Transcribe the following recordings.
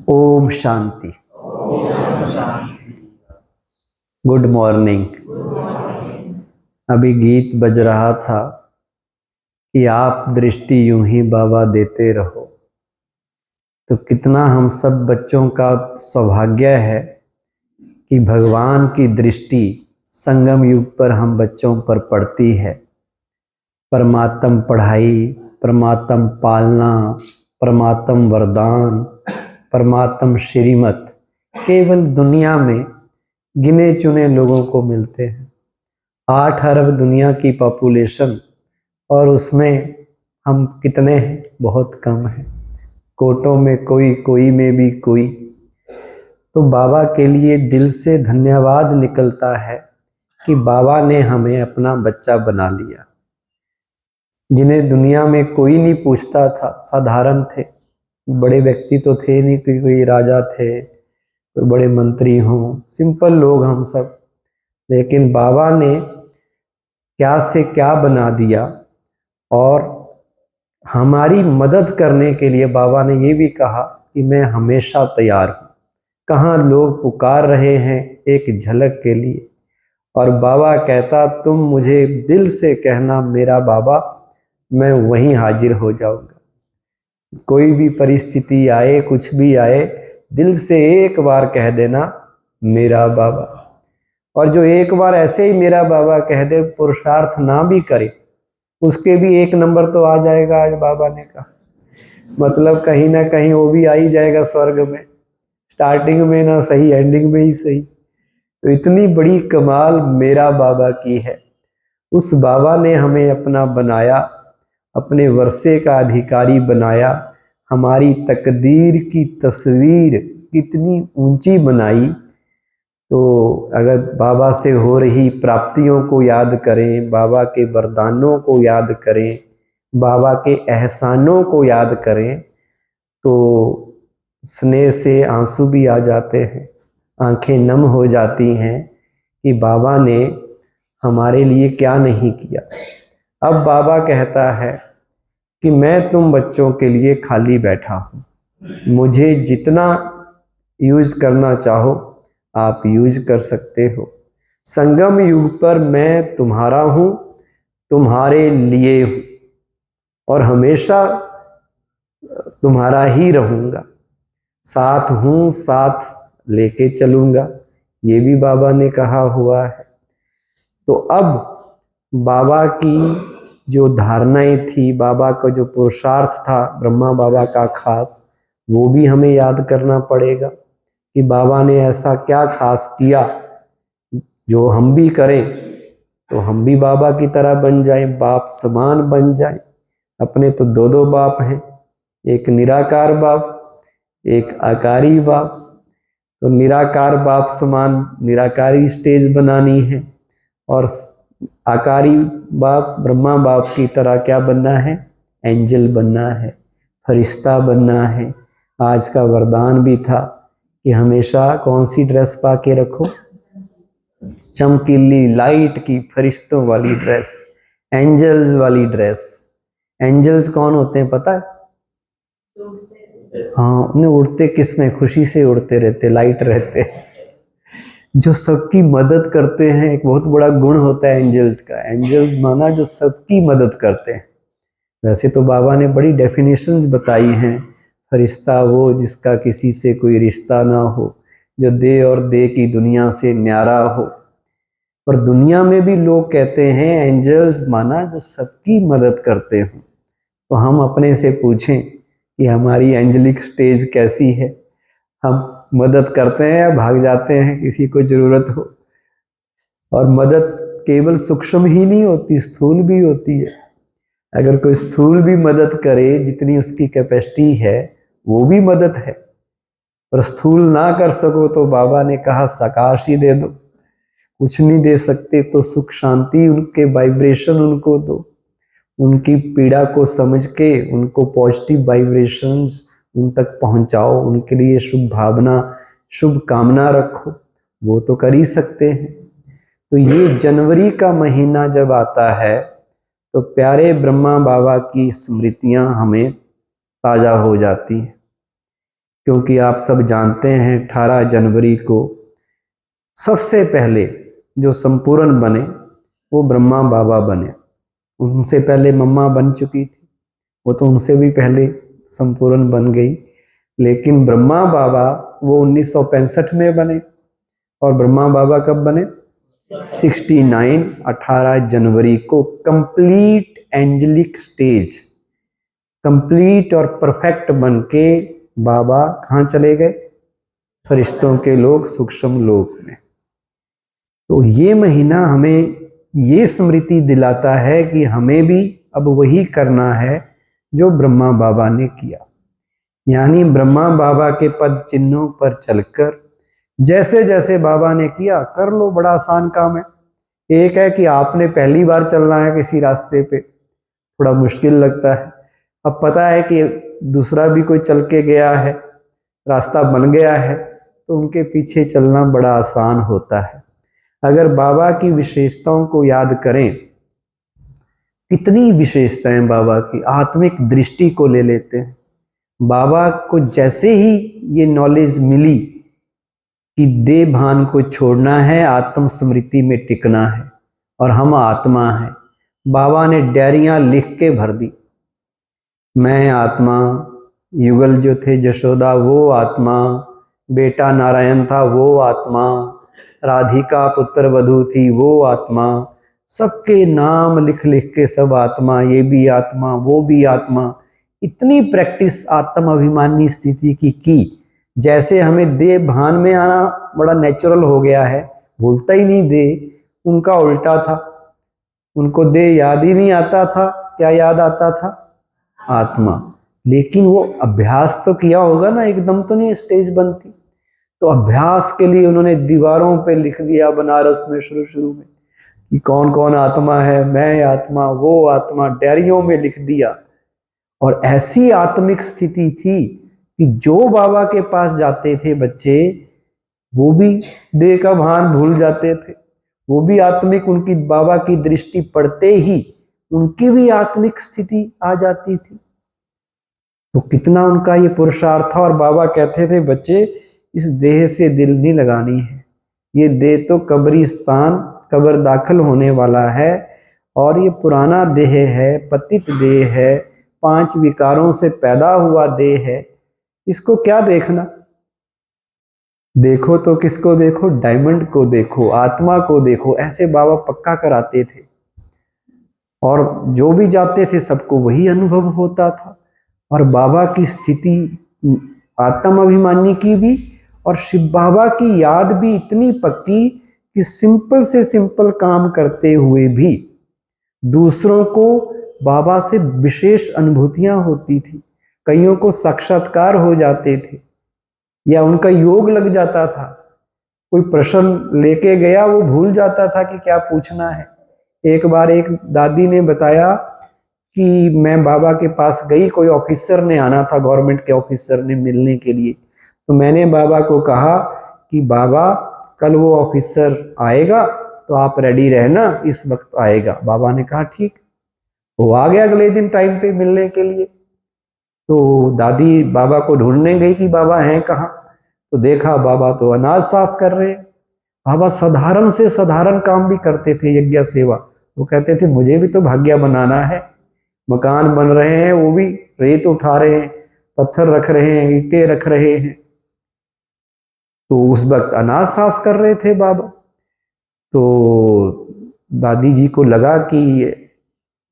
Om Shanti. Good morning. अभी गीत बज रहा था कि आप दृष्टि यूं ही बाबा देते रहो। तो कितना हम सब बच्चों का सौभाग्य है कि भगवान की दृष्टि संगम युग पर हम बच्चों पर पड़ती है। परमात्म पढ़ाई, परमात्म पालना, परमात्म वरदान, परमात्म श्रीमत केवल दुनिया में गिने चुने लोगों को मिलते हैं। 8 अरब दुनिया की पॉपुलेशन और उसमें हम कितने हैं? बहुत कम हैं। कोटों में कोई, कोई में भी कोई। तो बाबा के लिए दिल से धन्यवाद निकलता है कि बाबा ने हमें अपना बच्चा बना लिया। जिन्हें दुनिया में कोई नहीं पूछता था, साधारण थे, बड़े व्यक्ति तो थे नहीं, कोई राजा थे, कोई बड़े मंत्री हों, सिंपल लोग हम सब। लेकिन बाबा ने क्या से क्या बना दिया और हमारी मदद करने के लिए बाबा ने ये भी कहा कि मैं हमेशा तैयार हूँ। कहाँ लोग पुकार रहे हैं एक झलक के लिए, और बाबा कहता तुम मुझे दिल से कहना मेरा बाबा, मैं वहीं हाजिर हो जाऊंगा। कोई भी परिस्थिति आए, कुछ भी आए, दिल से एक बार कह देना मेरा बाबा। और जो एक बार ऐसे ही मेरा बाबा कह दे, पुरुषार्थ ना भी करे, उसके भी 1 नंबर तो आ जाएगा। आज बाबा ने कहा, मतलब कहीं ना कहीं वो भी आ ही जाएगा स्वर्ग में, स्टार्टिंग में ना सही, एंडिंग में ही सही। तो इतनी बड़ी कमाल मेरा बाबा की है। उस बाबा ने हमें अपना बनाया, अपने वर्षे का अधिकारी बनाया, हमारी तकदीर की तस्वीर कितनी ऊंची बनाई। तो अगर बाबा से हो रही प्राप्तियों को याद करें, बाबा के वरदानों को याद करें, बाबा के एहसानों को याद करें, तो स्नेह से आंसू भी आ जाते हैं, आंखें नम हो जाती हैं कि बाबा ने हमारे लिए क्या नहीं किया। अब बाबा कहता है कि मैं तुम बच्चों के लिए खाली बैठा हूँ, मुझे जितना यूज करना चाहो आप यूज कर सकते हो। संगम युग पर मैं तुम्हारा हूँ, तुम्हारे लिए हूँ, और हमेशा तुम्हारा ही रहूँगा, साथ हूँ, साथ लेके चलूँगा, ये भी बाबा ने कहा हुआ है। तो अब बाबा की जो धारणाएं थी, बाबा का जो पुरुषार्थ था ब्रह्मा बाबा का खास, वो भी हमें याद करना पड़ेगा कि बाबा ने ऐसा क्या खास किया जो हम भी करें तो हम भी बाबा की तरह बन जाएं, बाप समान बन जाएं। अपने तो 2 बाप हैं, एक निराकार बाप, एक आकारी बाप। तो निराकार बाप समान निराकारी स्टेज बनानी है, और आकारी बाप ब्रह्मा बाप की तरह क्या बनना है? एंजल बनना है, फरिश्ता बनना है। आज का वरदान भी था कि हमेशा कौन सी ड्रेस पा के रखो? चमकीली लाइट की फरिश्तों वाली ड्रेस, एंजल्स वाली ड्रेस। एंजल्स कौन होते हैं पता है? हाँ, उन्हें उड़ते किस में? खुशी से उड़ते रहते, लाइट रहते, जो सबकी मदद करते हैं। एक बहुत बड़ा गुण होता है एंजल्स का। एंजल्स माना जो सबकी मदद करते हैं। वैसे तो बाबा ने बड़ी डेफिनेशंस बताई हैं। फरिश्ता वो जिसका किसी से कोई रिश्ता ना हो, जो दे और दे की दुनिया से न्यारा हो। पर दुनिया में भी लोग कहते हैं एंजल्स माना जो सबकी मदद करते हों। तो हम अपने से पूछें कि हमारी एंजलिक स्टेज कैसी है? हम मदद करते हैं या भाग जाते हैं किसी को जरूरत हो? और मदद केवल सूक्ष्म ही नहीं होती, स्थूल भी होती है। अगर कोई स्थूल भी मदद करे, जितनी उसकी कैपेसिटी है, वो भी मदद है। पर स्थूल ना कर सको तो बाबा ने कहा साकाश ही दे दो। कुछ नहीं दे सकते तो सुख शांति, उनके वाइब्रेशन उनको दो, उनकी पीड़ा को समझ के उनको पॉजिटिव वाइब्रेशंस उन तक पहुंचाओ, उनके लिए शुभ भावना, शुभ कामना रखो। वो तो कर ही सकते हैं। तो ये जनवरी का महीना जब आता है तो प्यारे ब्रह्मा बाबा की स्मृतियां हमें ताजा हो जाती हैं। क्योंकि आप सब जानते हैं 18 जनवरी को सबसे पहले जो संपूर्ण बने वो ब्रह्मा बाबा बने। उनसे पहले मम्मा बन चुकी थी, वो तो उनसे भी पहले संपूर्ण बन गई, लेकिन ब्रह्मा बाबा वो 1965 में बने। और ब्रह्मा बाबा कब बने? 18 जनवरी को कंप्लीट एंजेलिक स्टेज, कंप्लीट और परफेक्ट बन के बाबा कहाँ चले गए? फरिश्तों के लोक, सूक्ष्म लोक में। तो ये महीना हमें ये स्मृति दिलाता है कि हमें भी अब वही करना है जो ब्रह्मा बाबा ने किया, यानी ब्रह्मा बाबा के पद चिन्हों पर चलकर जैसे जैसे बाबा ने किया कर लो। बड़ा आसान काम है। एक है कि आपने पहली बार चलना है किसी रास्ते पे, थोड़ा मुश्किल लगता है। अब पता है कि दूसरा भी कोई चल के गया है, रास्ता बन गया है, तो उनके पीछे चलना बड़ा आसान होता है। अगर बाबा की विशेषताओं को याद करें, कितनी विशेषताएं बाबा की, आत्मिक दृष्टि को ले लेते हैं। बाबा को जैसे ही ये नॉलेज मिली कि देह भान को छोड़ना है, आत्म स्मृति में टिकना है और हम आत्मा हैं, बाबा ने डायरियां लिख के भर दी। मैं आत्मा, युगल जो थे यशोदा वो आत्मा, बेटा नारायण था वो आत्मा, राधिका पुत्र वधू थी वो आत्मा, सबके नाम लिख लिख के सब आत्मा, ये भी आत्मा वो भी आत्मा। इतनी प्रैक्टिस आत्म अभिमानी स्थिति की जैसे हमें देह भान में आना बड़ा नेचुरल हो गया है, भूलता ही नहीं देह। उनका उल्टा था, उनको देह याद ही नहीं आता था। क्या याद आता था? आत्मा। लेकिन वो अभ्यास तो किया होगा ना, एकदम तो नहीं स्टेज बनती। तो अभ्यास के लिए उन्होंने दीवारों पे लिख दिया बनारस में शुरू में कि कौन कौन आत्मा है, मैं आत्मा वो आत्मा, डायरियों में लिख दिया। और ऐसी आत्मिक स्थिति थी कि जो बाबा के पास जाते थे बच्चे, वो भी देह का भान भूल जाते थे, वो भी आत्मिक, उनकी बाबा की दृष्टि पड़ते ही उनकी भी आत्मिक स्थिति आ जाती थी। तो कितना उनका ये पुरुषार्थ था। और बाबा कहते थे बच्चे इस देह से दिल नहीं लगानी है, ये देह तो कब्रिस्तान, कब्र दाखिल होने वाला है, और ये पुराना देह है, पतित देह है, 5 विकारों से पैदा हुआ देह है, इसको क्या देखना। देखो तो किसको देखो? डायमंड को देखो, आत्मा को देखो। ऐसे बाबा पक्का कराते थे और जो भी जाते थे सबको वही अनुभव होता था। और बाबा की स्थिति आत्म अभिमानी की भी और शिव बाबा की याद भी इतनी पक्की कि सिंपल से सिंपल काम करते हुए भी दूसरों को बाबा से विशेष अनुभूतियां होती थी। कईयों को साक्षात्कार हो जाते थे या उनका योग लग जाता था। कोई प्रश्न लेके गया वो भूल जाता था कि क्या पूछना है। एक बार एक दादी ने बताया कि मैं बाबा के पास गई, कोई ऑफिसर ने आना था, गवर्नमेंट के ऑफिसर ने मिलने के लिए। तो मैंने बाबा को कहा कि बाबा कल वो ऑफिसर आएगा तो आप रेडी रहना, इस वक्त आएगा। बाबा ने कहा ठीक। वो आ गया अगले दिन टाइम पे मिलने के लिए। तो दादी बाबा को ढूंढने गई कि बाबा हैं कहाँ। तो देखा बाबा तो अनाज साफ कर रहे हैं। बाबा साधारण से साधारण काम भी करते थे, यज्ञ सेवा। वो कहते थे मुझे भी तो भाग्य बनाना है। मकान बन रहे हैं, वो भी रेत उठा रहे हैं, पत्थर रख रहे हैं, ईंटें रख रहे हैं। तो उस वक्त अनाज साफ कर रहे थे बाबा। तो दादी जी को लगा कि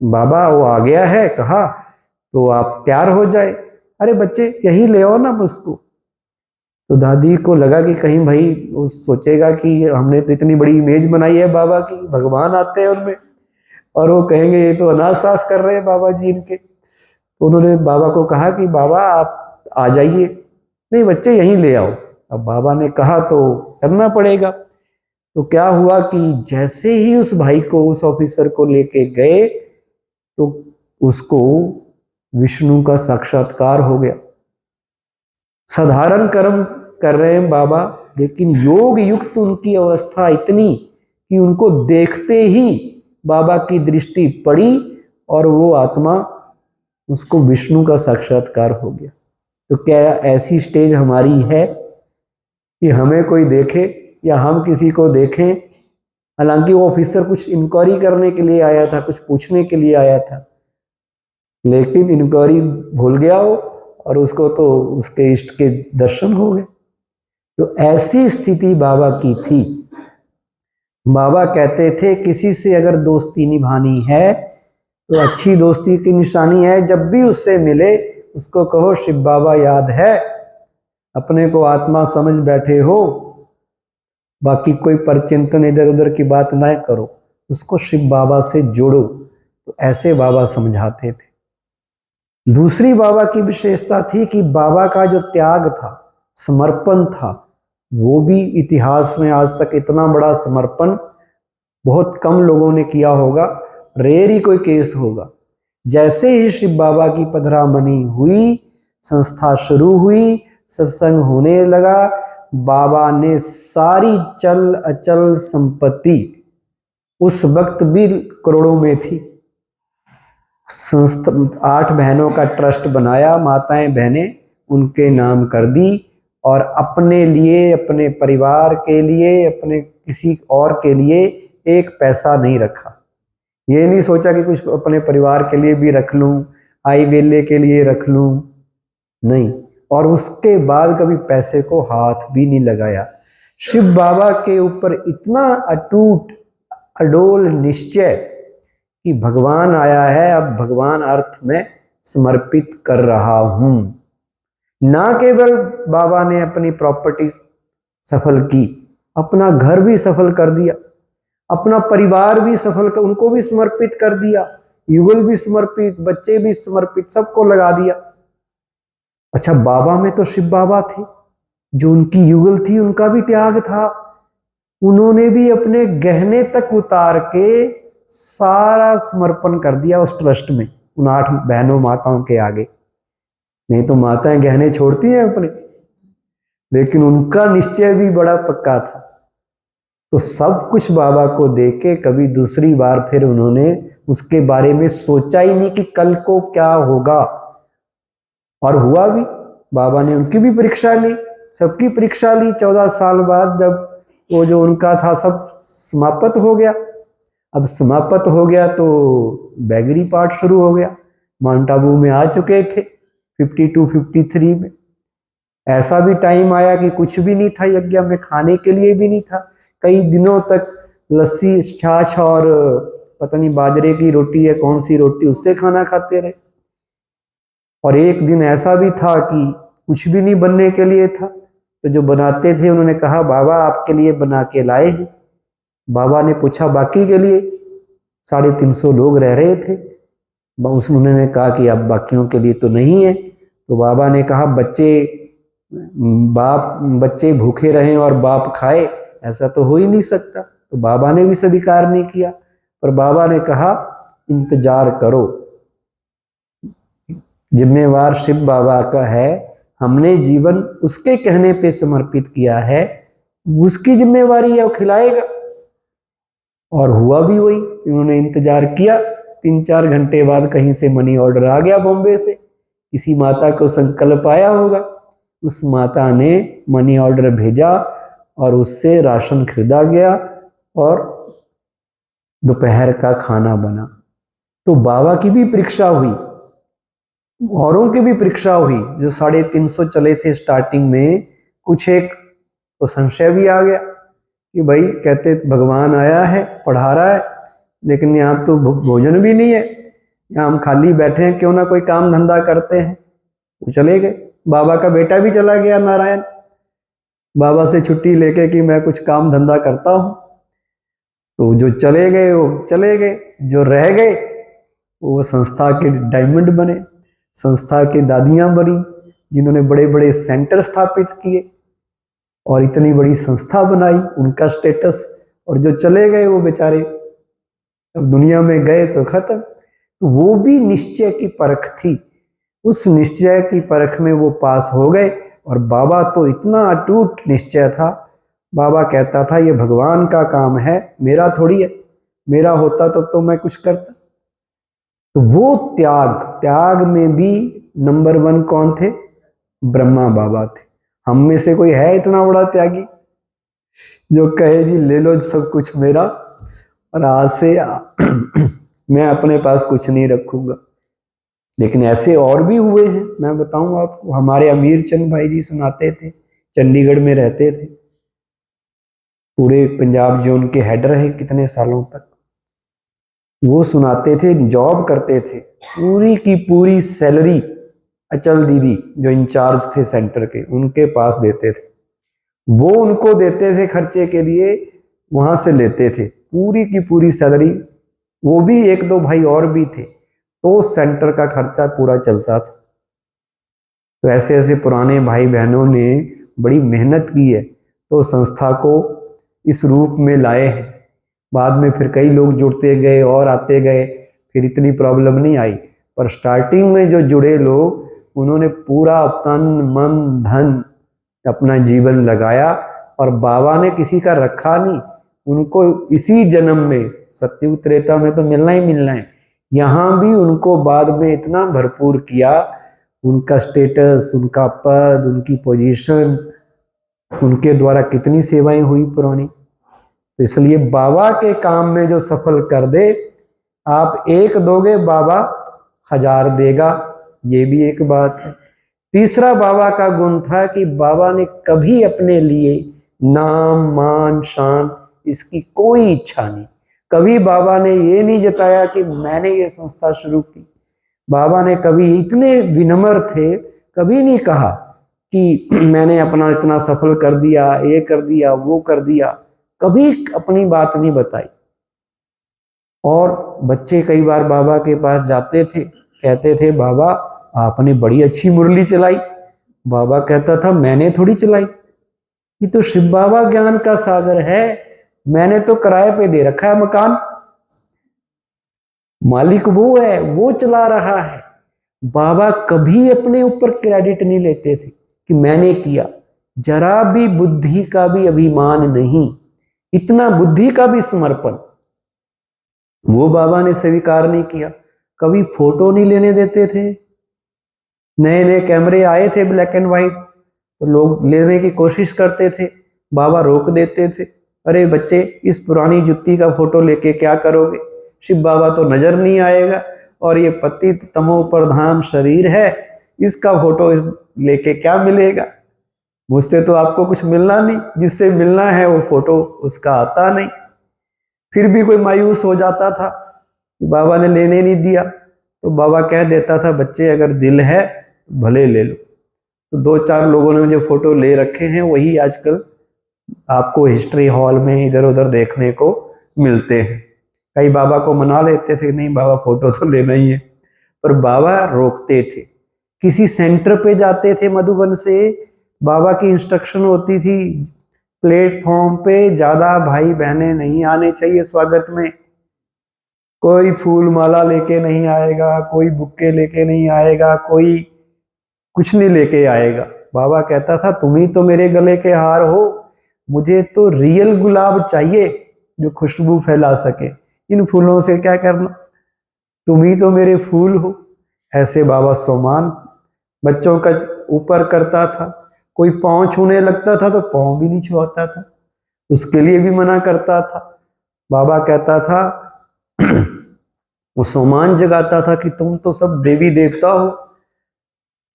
बाबा वो आ गया है, कहा तो आप तैयार हो जाए। अरे बच्चे यही ले आओ ना मुझको। तो दादी को लगा कि कहीं भाई वो सोचेगा कि हमने तो इतनी बड़ी इमेज बनाई है बाबा की, भगवान आते हैं उनमें, और वो कहेंगे ये तो अनाज साफ कर रहे हैं बाबा जी इनके। तो उन्होंने बाबा को कहा कि बाबा आप आ जाइए। नहीं बच्चे यहीं ले आओ। अब बाबा ने कहा तो करना पड़ेगा। तो क्या हुआ कि जैसे ही उस भाई को, उस ऑफिसर को लेके गए तो उसको विष्णु का साक्षात्कार हो गया। साधारण कर्म कर रहे हैं बाबा, लेकिन योग युक्त उनकी अवस्था इतनी कि उनको देखते ही बाबा की दृष्टि पड़ी और वो आत्मा, उसको विष्णु का साक्षात्कार हो गया। तो क्या ऐसी स्टेज हमारी है कि हमें कोई देखे या हम किसी को देखें? हालांकि वो ऑफिसर कुछ इंक्वायरी करने के लिए आया था, कुछ पूछने के लिए आया था, लेकिन इंक्वायरी भूल गया हो और उसको तो उसके इष्ट के दर्शन हो गए। तो ऐसी स्थिति बाबा की थी। बाबा कहते थे किसी से अगर दोस्ती निभानी है तो अच्छी दोस्ती की निशानी है जब भी उससे मिले उसको कहो शिव बाबा याद है, अपने को आत्मा समझ बैठे हो, बाकी कोई परचिंतन इधर उधर की बात ना करो, उसको शिव बाबा से जोड़ो। तो ऐसे बाबा समझाते थे। दूसरी बाबा की विशेषता थी कि बाबा का जो त्याग था, समर्पण था, वो भी इतिहास में आज तक इतना बड़ा समर्पण बहुत कम लोगों ने किया होगा, रेयर ही कोई केस होगा। जैसे ही शिव बाबा की पधरामनी हुई, संस्था शुरू हुई, सत्संग होने लगा, बाबा ने सारी चल अचल संपत्ति, उस वक्त भी करोड़ों में थी, संस्था 8 बहनों का ट्रस्ट बनाया, माताएं बहनें उनके नाम कर दी और अपने लिए, अपने परिवार के लिए, अपने किसी और के लिए एक पैसा नहीं रखा। ये नहीं सोचा कि कुछ अपने परिवार के लिए भी रख लूं, आई वेले के लिए रख लूं, नहीं। और उसके बाद कभी पैसे को हाथ भी नहीं लगाया। शिव बाबा के ऊपर इतना अटूट अडोल निश्चय कि भगवान आया है, अब भगवान अर्थ में समर्पित कर रहा हूं। ना केवल बाबा ने अपनी प्रॉपर्टी सफल की, अपना घर भी सफल कर दिया, अपना परिवार भी सफल कर, उनको भी समर्पित कर दिया, युगल भी समर्पित, बच्चे भी समर्पित, सबको लगा दिया। अच्छा, बाबा में तो शिव बाबा थे, जो उनकी युगल थी उनका भी त्याग था, उन्होंने भी अपने गहने तक उतार के सारा समर्पण कर दिया उस ट्रस्ट में, उन 8 बहनों माताओं के आगे। नहीं तो माताएं गहने छोड़ती हैं अपने, लेकिन उनका निश्चय भी बड़ा पक्का था। तो सब कुछ बाबा को देके कभी दूसरी बार फिर उन्होंने उसके बारे में सोचा ही नहीं कि कल को क्या होगा। और हुआ भी, बाबा ने उनकी भी परीक्षा ली, सबकी परीक्षा ली। 14 साल बाद जब वो जो उनका था सब समाप्त हो गया, अब समाप्त हो गया तो बैगरी पार्ट शुरू हो गया। माउंट आबू में आ चुके थे 52-53 में। ऐसा भी टाइम आया कि कुछ भी नहीं था यज्ञ में, खाने के लिए भी नहीं था। कई दिनों तक लस्सी, छाछ और पता नहीं बाजरे की रोटी है कौन सी रोटी, उससे खाना खाते रहे। और एक दिन ऐसा भी था कि कुछ भी नहीं बनने के लिए था, तो जो बनाते थे उन्होंने कहा बाबा आपके लिए बना के लाए हैं। बाबा ने पूछा बाकी के लिए, 350 लोग रह रहे थे। उन्होंने कहा कि अब बाकियों के लिए तो नहीं है। तो बाबा ने कहा बच्चे भूखे रहें और बाप खाए, ऐसा तो हो ही नहीं सकता। तो बाबा ने भी स्वीकार नहीं किया, पर बाबा ने कहा इंतजार करो, जिम्मेवार शिव बाबा का है, हमने जीवन उसके कहने पे समर्पित किया है, उसकी जिम्मेवारी है, वो खिलाएगा। और हुआ भी वही, उन्होंने इंतजार किया। 3-4 घंटे बाद कहीं से मनी ऑर्डर आ गया बॉम्बे से, किसी माता को संकल्प आया होगा, उस माता ने मनी ऑर्डर भेजा और उससे राशन खरीदा गया और दोपहर का खाना बना। तो बाबा की भी परीक्षा हुई, औरों की भी परीक्षा हुई। जो 350 चले थे स्टार्टिंग में, कुछ एक तो संशय भी आ गया कि भाई कहते भगवान आया है, पढ़ा रहा है, लेकिन यहाँ तो भोजन भी नहीं है, यहाँ हम खाली बैठे हैं, क्यों ना कोई काम धंधा करते हैं। वो चले गए। बाबा का बेटा भी चला गया नारायण, बाबा से छुट्टी लेके कि मैं कुछ काम धंधा करता हूँ। तो जो चले गए वो चले गए, जो रह गए वो संस्था के डायमंड बने, संस्था की दादियां बनी, जिन्होंने बड़े बड़े सेंटर स्थापित किए और इतनी बड़ी संस्था बनाई, उनका स्टेटस। और जो चले गए वो बेचारे अब दुनिया में गए तो खत्म। तो वो भी निश्चय की परख थी, उस निश्चय की परख में वो पास हो गए। और बाबा तो इतना अटूट निश्चय था, बाबा कहता था ये भगवान का काम है, मेरा थोड़ी है, मेरा होता तो मैं कुछ करता। तो वो त्याग में भी नंबर 1 कौन थे? ब्रह्मा बाबा थे। हम में से कोई है इतना बड़ा त्यागी जो कहे जी ले लो सब कुछ मेरा और आज से मैं अपने पास कुछ नहीं रखूंगा। लेकिन ऐसे और भी हुए हैं, मैं बताऊं आपको। हमारे अमीर चंद भाई जी सुनाते थे, चंडीगढ़ में रहते थे, पूरे पंजाब जोन के हेड रहे कितने सालों तक। वो सुनाते थे, जॉब करते थे, पूरी की पूरी सैलरी अचल दीदी जो इंचार्ज थे सेंटर के उनके पास देते थे। वो उनको देते थे खर्चे के लिए, वहां से लेते थे पूरी की पूरी सैलरी। वो भी एक दो भाई और भी थे, तो सेंटर का खर्चा पूरा चलता था। तो ऐसे ऐसे पुराने भाई बहनों ने बड़ी मेहनत की है, तो संस्था को इस रूप में लाए हैं। बाद में फिर कई लोग जुड़ते गए और आते गए, फिर इतनी प्रॉब्लम नहीं आई। पर स्टार्टिंग में जो जुड़े लोग, उन्होंने पूरा तन मन धन अपना जीवन लगाया और बाबा ने किसी का रखा नहीं। उनको इसी जन्म में, सत्युग त्रेता में तो मिलना ही मिलना है, यहाँ भी उनको बाद में इतना भरपूर किया। उनका स्टेटस, उनका पद, उनकी पोजीशन, उनके द्वारा कितनी सेवाएं हुई पुरानी। तो इसलिए बाबा के काम में जो सफल कर दे, आप एक दोगे बाबा 1000 देगा, ये भी एक बात है। तीसरा बाबा का गुण था कि बाबा ने कभी अपने लिए नाम मान शान इसकी कोई इच्छा नहीं। कभी बाबा ने ये नहीं जताया कि मैंने ये संस्था शुरू की। बाबा ने कभी, इतने विनम्र थे, कभी नहीं कहा कि मैंने अपना इतना सफल कर दिया, ये कर दिया, वो कर दिया। कभी अपनी बात नहीं बताई। और बच्चे कई बार बाबा के पास जाते थे, कहते थे बाबा आपने बड़ी अच्छी मुरली चलाई। बाबा कहता था मैंने थोड़ी चलाई, ये तो शिव बाबा ज्ञान का सागर है, मैंने तो किराए पे दे रखा है मकान, मालिक वो है, वो चला रहा है। बाबा कभी अपने ऊपर क्रेडिट नहीं लेते थे कि मैंने किया। जरा भी बुद्धि का भी अभिमान नहीं, इतना बुद्धि का भी समर्पण वो बाबा ने स्वीकार नहीं किया। कभी फोटो नहीं लेने देते थे। नए नए कैमरे आए थे ब्लैक एंड व्हाइट, तो लोग लेने की कोशिश करते थे, बाबा रोक देते थे। अरे बच्चे, इस पुरानी जुत्ती का फोटो लेके क्या करोगे, शिव बाबा तो नजर नहीं आएगा, और ये पतित तमो प्रधान शरीर है, इसका फोटो लेके क्या मिलेगा, मुझसे तो आपको कुछ मिलना नहीं, जिससे मिलना है वो फोटो उसका आता नहीं। फिर भी कोई मायूस हो जाता था कि बाबा ने लेने नहीं दिया, तो बाबा कह देता था बच्चे अगर दिल है भले ले लो। तो 2-4 लोगों ने जो फोटो ले रखे हैं वही आजकल आपको हिस्ट्री हॉल में इधर उधर देखने को मिलते हैं। कई बाबा को मना लेते थे, नहीं बाबा फोटो तो लेना ही है, पर बाबा रोकते थे। किसी सेंटर पे जाते थे मधुबन से, बाबा की इंस्ट्रक्शन होती थी प्लेटफॉर्म पे ज्यादा भाई बहनें नहीं आने चाहिए स्वागत में, कोई फूल माला लेके नहीं आएगा, कोई बुक्के लेके नहीं आएगा, कोई कुछ नहीं लेके आएगा। बाबा कहता था तुम ही तो मेरे गले के हार हो, मुझे तो रियल गुलाब चाहिए जो खुशबू फैला सके, इन फूलों से क्या करना, तुम ही तो मेरे फूल हो। ऐसे बाबा सोमान बच्चों का ऊपर करता था। कोई पाँव छूने लगता था तो पाँव भी नहीं छुआता था, उसके लिए भी मना करता था। बाबा कहता था वो सोमान जगाता था कि तुम तो सब देवी देवता हो,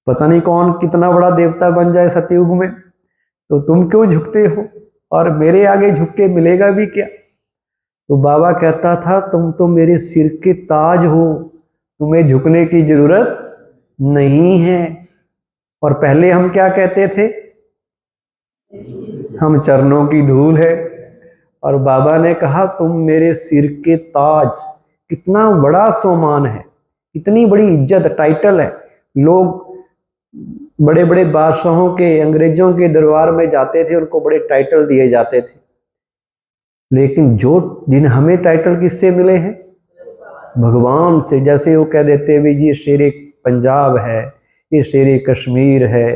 पता नहीं कौन कितना बड़ा देवता बन जाए सतयुग में, तो तुम क्यों झुकते हो, और मेरे आगे झुक के मिलेगा भी क्या। तो बाबा कहता था तुम तो मेरे सिर के ताज हो, तुम्हें झुकने की जरूरत नहीं है। और पहले हम क्या कहते थे, हम चरणों की धूल है, और बाबा ने कहा तुम मेरे सिर के ताज। कितना बड़ा सम्मान है, इतनी बड़ी इज्जत टाइटल है। लोग बड़े बड़े बादशाहों के, अंग्रेजों के दरबार में जाते थे, उनको बड़े टाइटल दिए जाते थे, लेकिन जिन हमें टाइटल किससे मिले हैं, भगवान से। जैसे वो कह देते भी ये शेरे पंजाब है, ये शेरे कश्मीर है,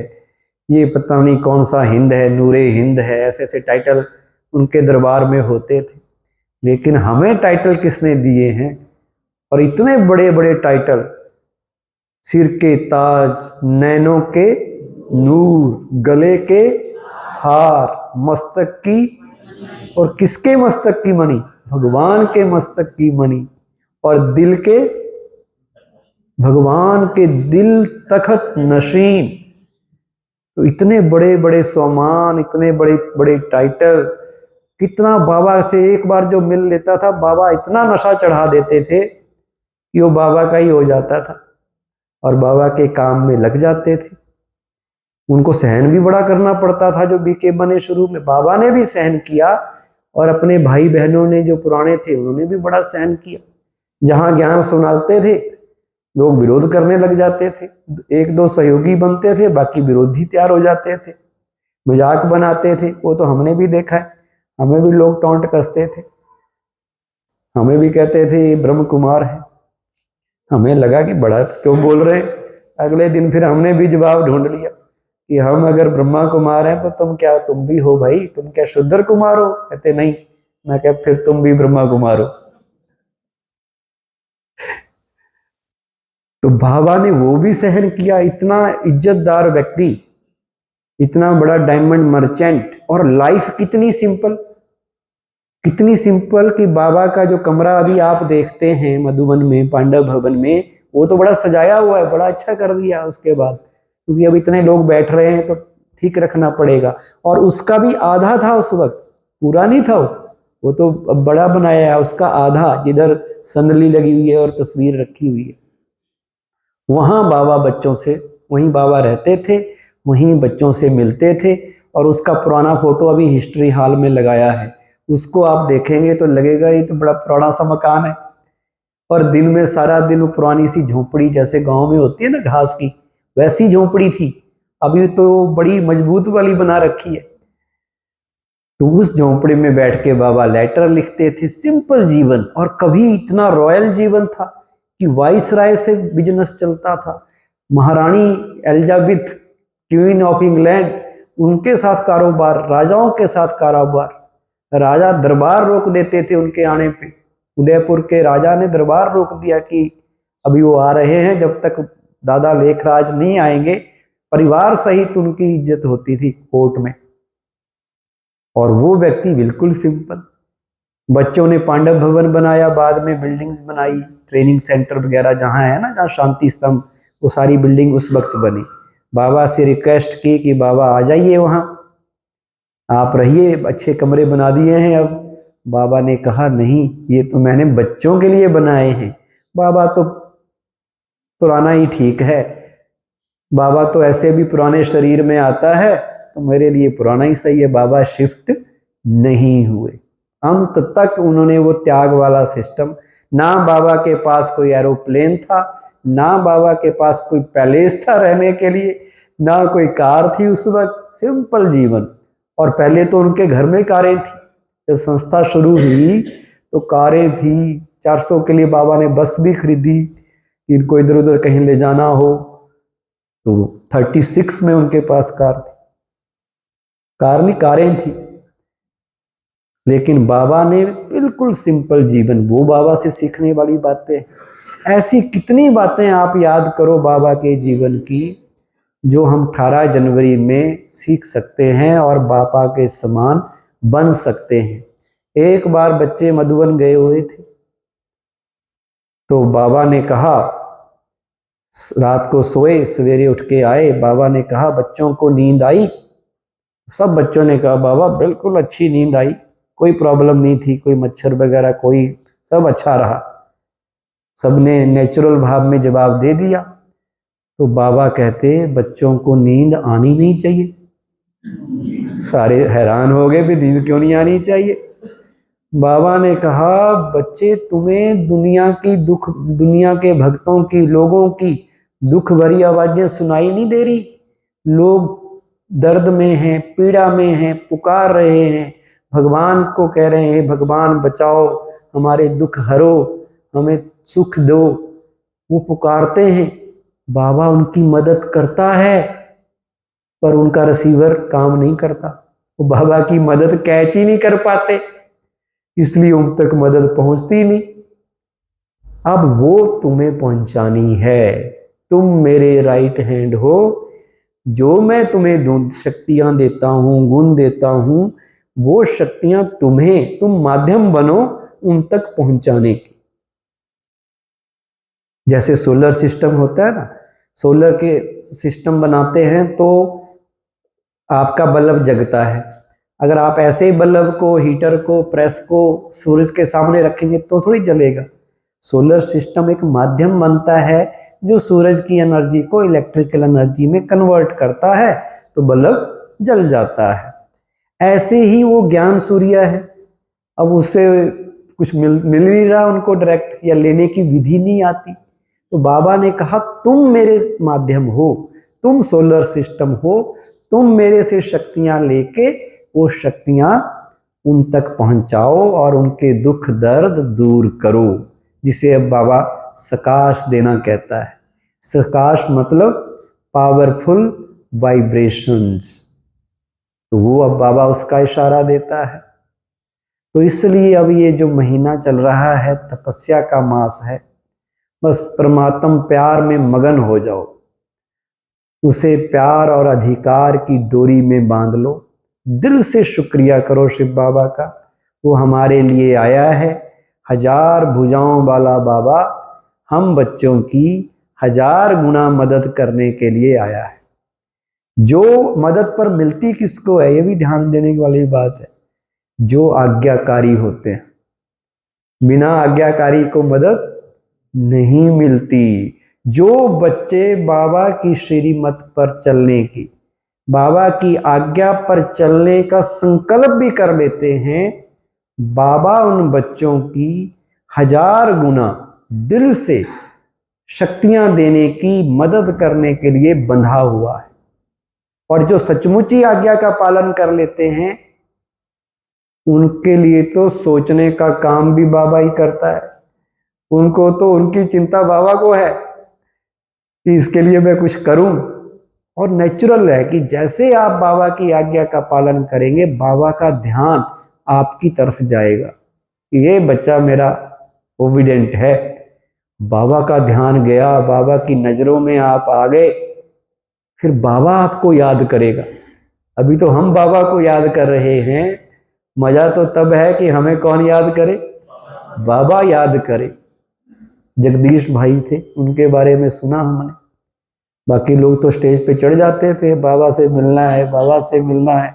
ये पता नहीं कौन सा हिंद है, नूरे हिंद है, ऐसे ऐसे टाइटल उनके दरबार में होते थे। लेकिन हमें टाइटल किसने दिए हैं, और इतने बड़े बड़े टाइटल, सिर के ताज, नैनों के नूर, गले के हार, मस्तक की, और किसके मस्तक की मणि? भगवान के मस्तक की मणि, और दिल के, भगवान के दिल तखत नशीन। तो इतने बड़े बड़े सम्मान, इतने बड़े बड़े टाइटल, कितना बाबा से एक बार जो मिल लेता था, बाबा इतना नशा चढ़ा देते थे कि वो बाबा का ही हो जाता था और बाबा के काम में लग जाते थे। उनको सहन भी बड़ा करना पड़ता था जो बीके बने शुरू में, बाबा ने भी सहन किया और अपने भाई बहनों ने जो पुराने थे उन्होंने भी बड़ा सहन किया। जहां ज्ञान सुनाते थे लोग विरोध करने लग जाते थे, एक दो सहयोगी बनते थे, बाकी विरोधी तैयार हो जाते थे, मजाक बनाते थे। वो तो हमने भी देखा है, हमें भी लोग टोंट कसते थे, हमें भी कहते थे ये ब्रह्म कुमार है। हमें लगा कि बड़ा क्यों बोल रहे हैं। अगले दिन फिर हमने भी जवाब ढूंढ लिया कि हम अगर ब्रह्मा कुमार हैं तो तुम क्या, तुम भी हो भाई, तुम क्या शूद्र कुमार हो? कहते नहीं। मैं कह फिर तुम भी ब्रह्मा कुमार हो। तो बाबा ने वो भी सहन किया। इतना इज्जतदार व्यक्ति, इतना बड़ा डायमंड मर्चेंट, और लाइफ कितनी सिंपल, कितनी सिंपल कि बाबा का जो कमरा अभी आप देखते हैं मधुबन में, पांडव भवन में, वो तो बड़ा सजाया हुआ है, बड़ा अच्छा कर दिया उसके बाद, क्योंकि अब इतने लोग बैठ रहे हैं तो ठीक रखना पड़ेगा। और उसका भी आधा था उस वक्त, पूरा नहीं था वो तो अब बड़ा बनाया है। उसका आधा, जिधर संदली लगी हुई है और तस्वीर रखी हुई है, वहां बाबा बच्चों से, वहीं बाबा रहते थे, वहीं बच्चों से मिलते थे। और उसका पुराना फोटो अभी हिस्ट्री हॉल में लगाया है, उसको आप देखेंगे तो लगेगा ये तो बड़ा पुराना सा मकान है। और दिन में सारा दिन वो पुरानी सी झोपड़ी जैसे गांव में होती है ना घास की, वैसी झोपड़ी थी, अभी तो बड़ी मजबूत वाली बना रखी है। तो उस झोपड़ी में बैठ के बाबा लेटर लिखते थे, सिंपल जीवन। और कभी इतना रॉयल जीवन था कि वाइसराय से बिजनेस चलता था, महारानी एलिजाबेथ क्वीन ऑफ इंग्लैंड, उनके साथ कारोबार, राजाओं के साथ कारोबार। राजा दरबार रोक देते थे उनके आने पे, उदयपुर के राजा ने दरबार रोक दिया कि अभी वो आ रहे हैं, जब तक दादा लेखराज नहीं आएंगे। परिवार सहित उनकी इज्जत होती थी कोर्ट में। और वो व्यक्ति बिल्कुल सिंपल। बच्चों ने पांडव भवन बनाया, बाद में बिल्डिंग्स बनाई, ट्रेनिंग सेंटर वगैरह जहाँ है ना, जहाँ शांति स्तंभ, वो सारी बिल्डिंग उस वक्त बनी। बाबा से रिक्वेस्ट की कि बाबा आ जाइए वहाँ, आप रहिए, अच्छे कमरे बना दिए हैं अब। बाबा ने कहा नहीं, ये तो मैंने बच्चों के लिए बनाए हैं। बाबा तो पुराना ही ठीक है, बाबा तो ऐसे भी पुराने शरीर में आता है, तो मेरे लिए पुराना ही सही है। बाबा शिफ्ट नहीं हुए, अंत तक उन्होंने वो त्याग वाला सिस्टम। ना बाबा के पास कोई एरोप्लेन था, ना बाबा के पास कोई पैलेस था रहने के लिए, ना कोई कार थी उस वक्त, सिंपल जीवन। और पहले तो उनके घर में कारें थी, जब संस्था शुरू हुई तो कारें थी। 400 के लिए बाबा ने बस भी खरीदी, इनको इधर उधर कहीं ले जाना हो तो। 36 में उनके पास कार थी, कार नहीं कारें थी। लेकिन बाबा ने बिल्कुल सिंपल जीवन, वो बाबा से सीखने वाली बातें। ऐसी कितनी बातें आप याद करो बाबा के जीवन की, जो हम 18 जनवरी में सीख सकते हैं और बाबा के समान बन सकते हैं। एक बार बच्चे मधुबन गए हुए थे, तो बाबा ने कहा, रात को सोए, सवेरे उठ के आए, बाबा ने कहा बच्चों को नींद आई? सब बच्चों ने कहा बाबा बिल्कुल अच्छी नींद आई, कोई प्रॉब्लम नहीं थी, कोई मच्छर वगैरह कोई, सब अच्छा रहा। सबने नेचुरल भाव में जवाब दे दिया। तो बाबा कहते बच्चों को नींद आनी नहीं चाहिए। सारे हैरान हो गए भी नींद क्यों नहीं आनी चाहिए। बाबा ने कहा बच्चे, तुम्हें दुनिया की दुख, दुनिया के भक्तों की, लोगों की दुख भरी आवाजें सुनाई नहीं दे रही? लोग दर्द में हैं, पीड़ा में हैं, पुकार रहे हैं, भगवान को कह रहे हैं भगवान बचाओ, हमारे दुख हरो, हमें सुख दो। वो पुकारते हैं, बाबा उनकी मदद करता है, पर उनका रिसीवर काम नहीं करता। वो बाबा की मदद कैच ही नहीं कर पाते, इसलिए उन तक मदद पहुंचती नहीं। अब वो तुम्हें पहुंचानी है, तुम मेरे राइट हैंड हो, जो मैं तुम्हें शक्तियां देता हूं, गुण देता हूं, वो शक्तियां तुम्हें, तुम माध्यम बनो उन तक पहुंचाने की। जैसे सोलर सिस्टम होता है ना, सोलर के सिस्टम बनाते हैं तो आपका बल्ब जगता है। अगर आप ऐसे ही बल्ब को, हीटर को, प्रेस को सूरज के सामने रखेंगे तो थोड़ी जलेगा। सोलर सिस्टम एक माध्यम बनता है जो सूरज की एनर्जी को इलेक्ट्रिकल एनर्जी में कन्वर्ट करता है, तो बल्ब जल जाता है। ऐसे ही वो ज्ञान सूर्य है। अब उससे कुछ मिल नहीं रहा उनको डायरेक्ट, या लेने की विधि नहीं आती, तो बाबा ने कहा तुम मेरे माध्यम हो, तुम सोलर सिस्टम हो, तुम मेरे से शक्तियां लेके वो शक्तियां उन तक पहुंचाओ और उनके दुख दर्द दूर करो, जिसे अब बाबा सकाश देना कहता है। सकाश मतलब पावरफुल वाइब्रेशंस, तो वो अब बाबा उसका इशारा देता है। तो इसलिए अब ये जो महीना चल रहा है तपस्या का मास है, बस परमात्म प्यार में मगन हो जाओ, उसे प्यार और अधिकार की डोरी में बांध लो, दिल से शुक्रिया करो शिव बाबा का, वो हमारे लिए आया है। 1000 भुजाओं वाला बाबा हम बच्चों की 1000 गुना मदद करने के लिए आया है। जो मदद पर मिलती किसको है, ये भी ध्यान देने वाली बात है, जो आज्ञाकारी होते हैं। बिना आज्ञाकारी को मदद नहीं मिलती। जो बच्चे बाबा की श्रीमत पर चलने की, बाबा की आज्ञा पर चलने का संकल्प भी कर लेते हैं, बाबा उन बच्चों की 1000 गुना दिल से शक्तियां देने की, मदद करने के लिए बंधा हुआ है। और जो सचमुची आज्ञा का पालन कर लेते हैं, उनके लिए तो सोचने का काम भी बाबा ही करता है। उनको तो उनकी चिंता बाबा को है कि इसके लिए मैं कुछ करूं, और नेचुरल है कि जैसे आप बाबा की आज्ञा का पालन करेंगे, बाबा का ध्यान आपकी तरफ जाएगा। ये बच्चा मेरा ओबीडेंट है, बाबा का ध्यान गया, बाबा की नजरों में आप आ गए, फिर बाबा आपको याद करेगा। अभी तो हम बाबा को याद कर रहे हैं, मजा तो तब है कि हमें कौन याद करे, बाबा याद करे। जगदीश भाई थे, उनके बारे में सुना हमने। बाकी लोग तो स्टेज पे चढ़ जाते थे, बाबा से मिलना है, बाबा से मिलना है,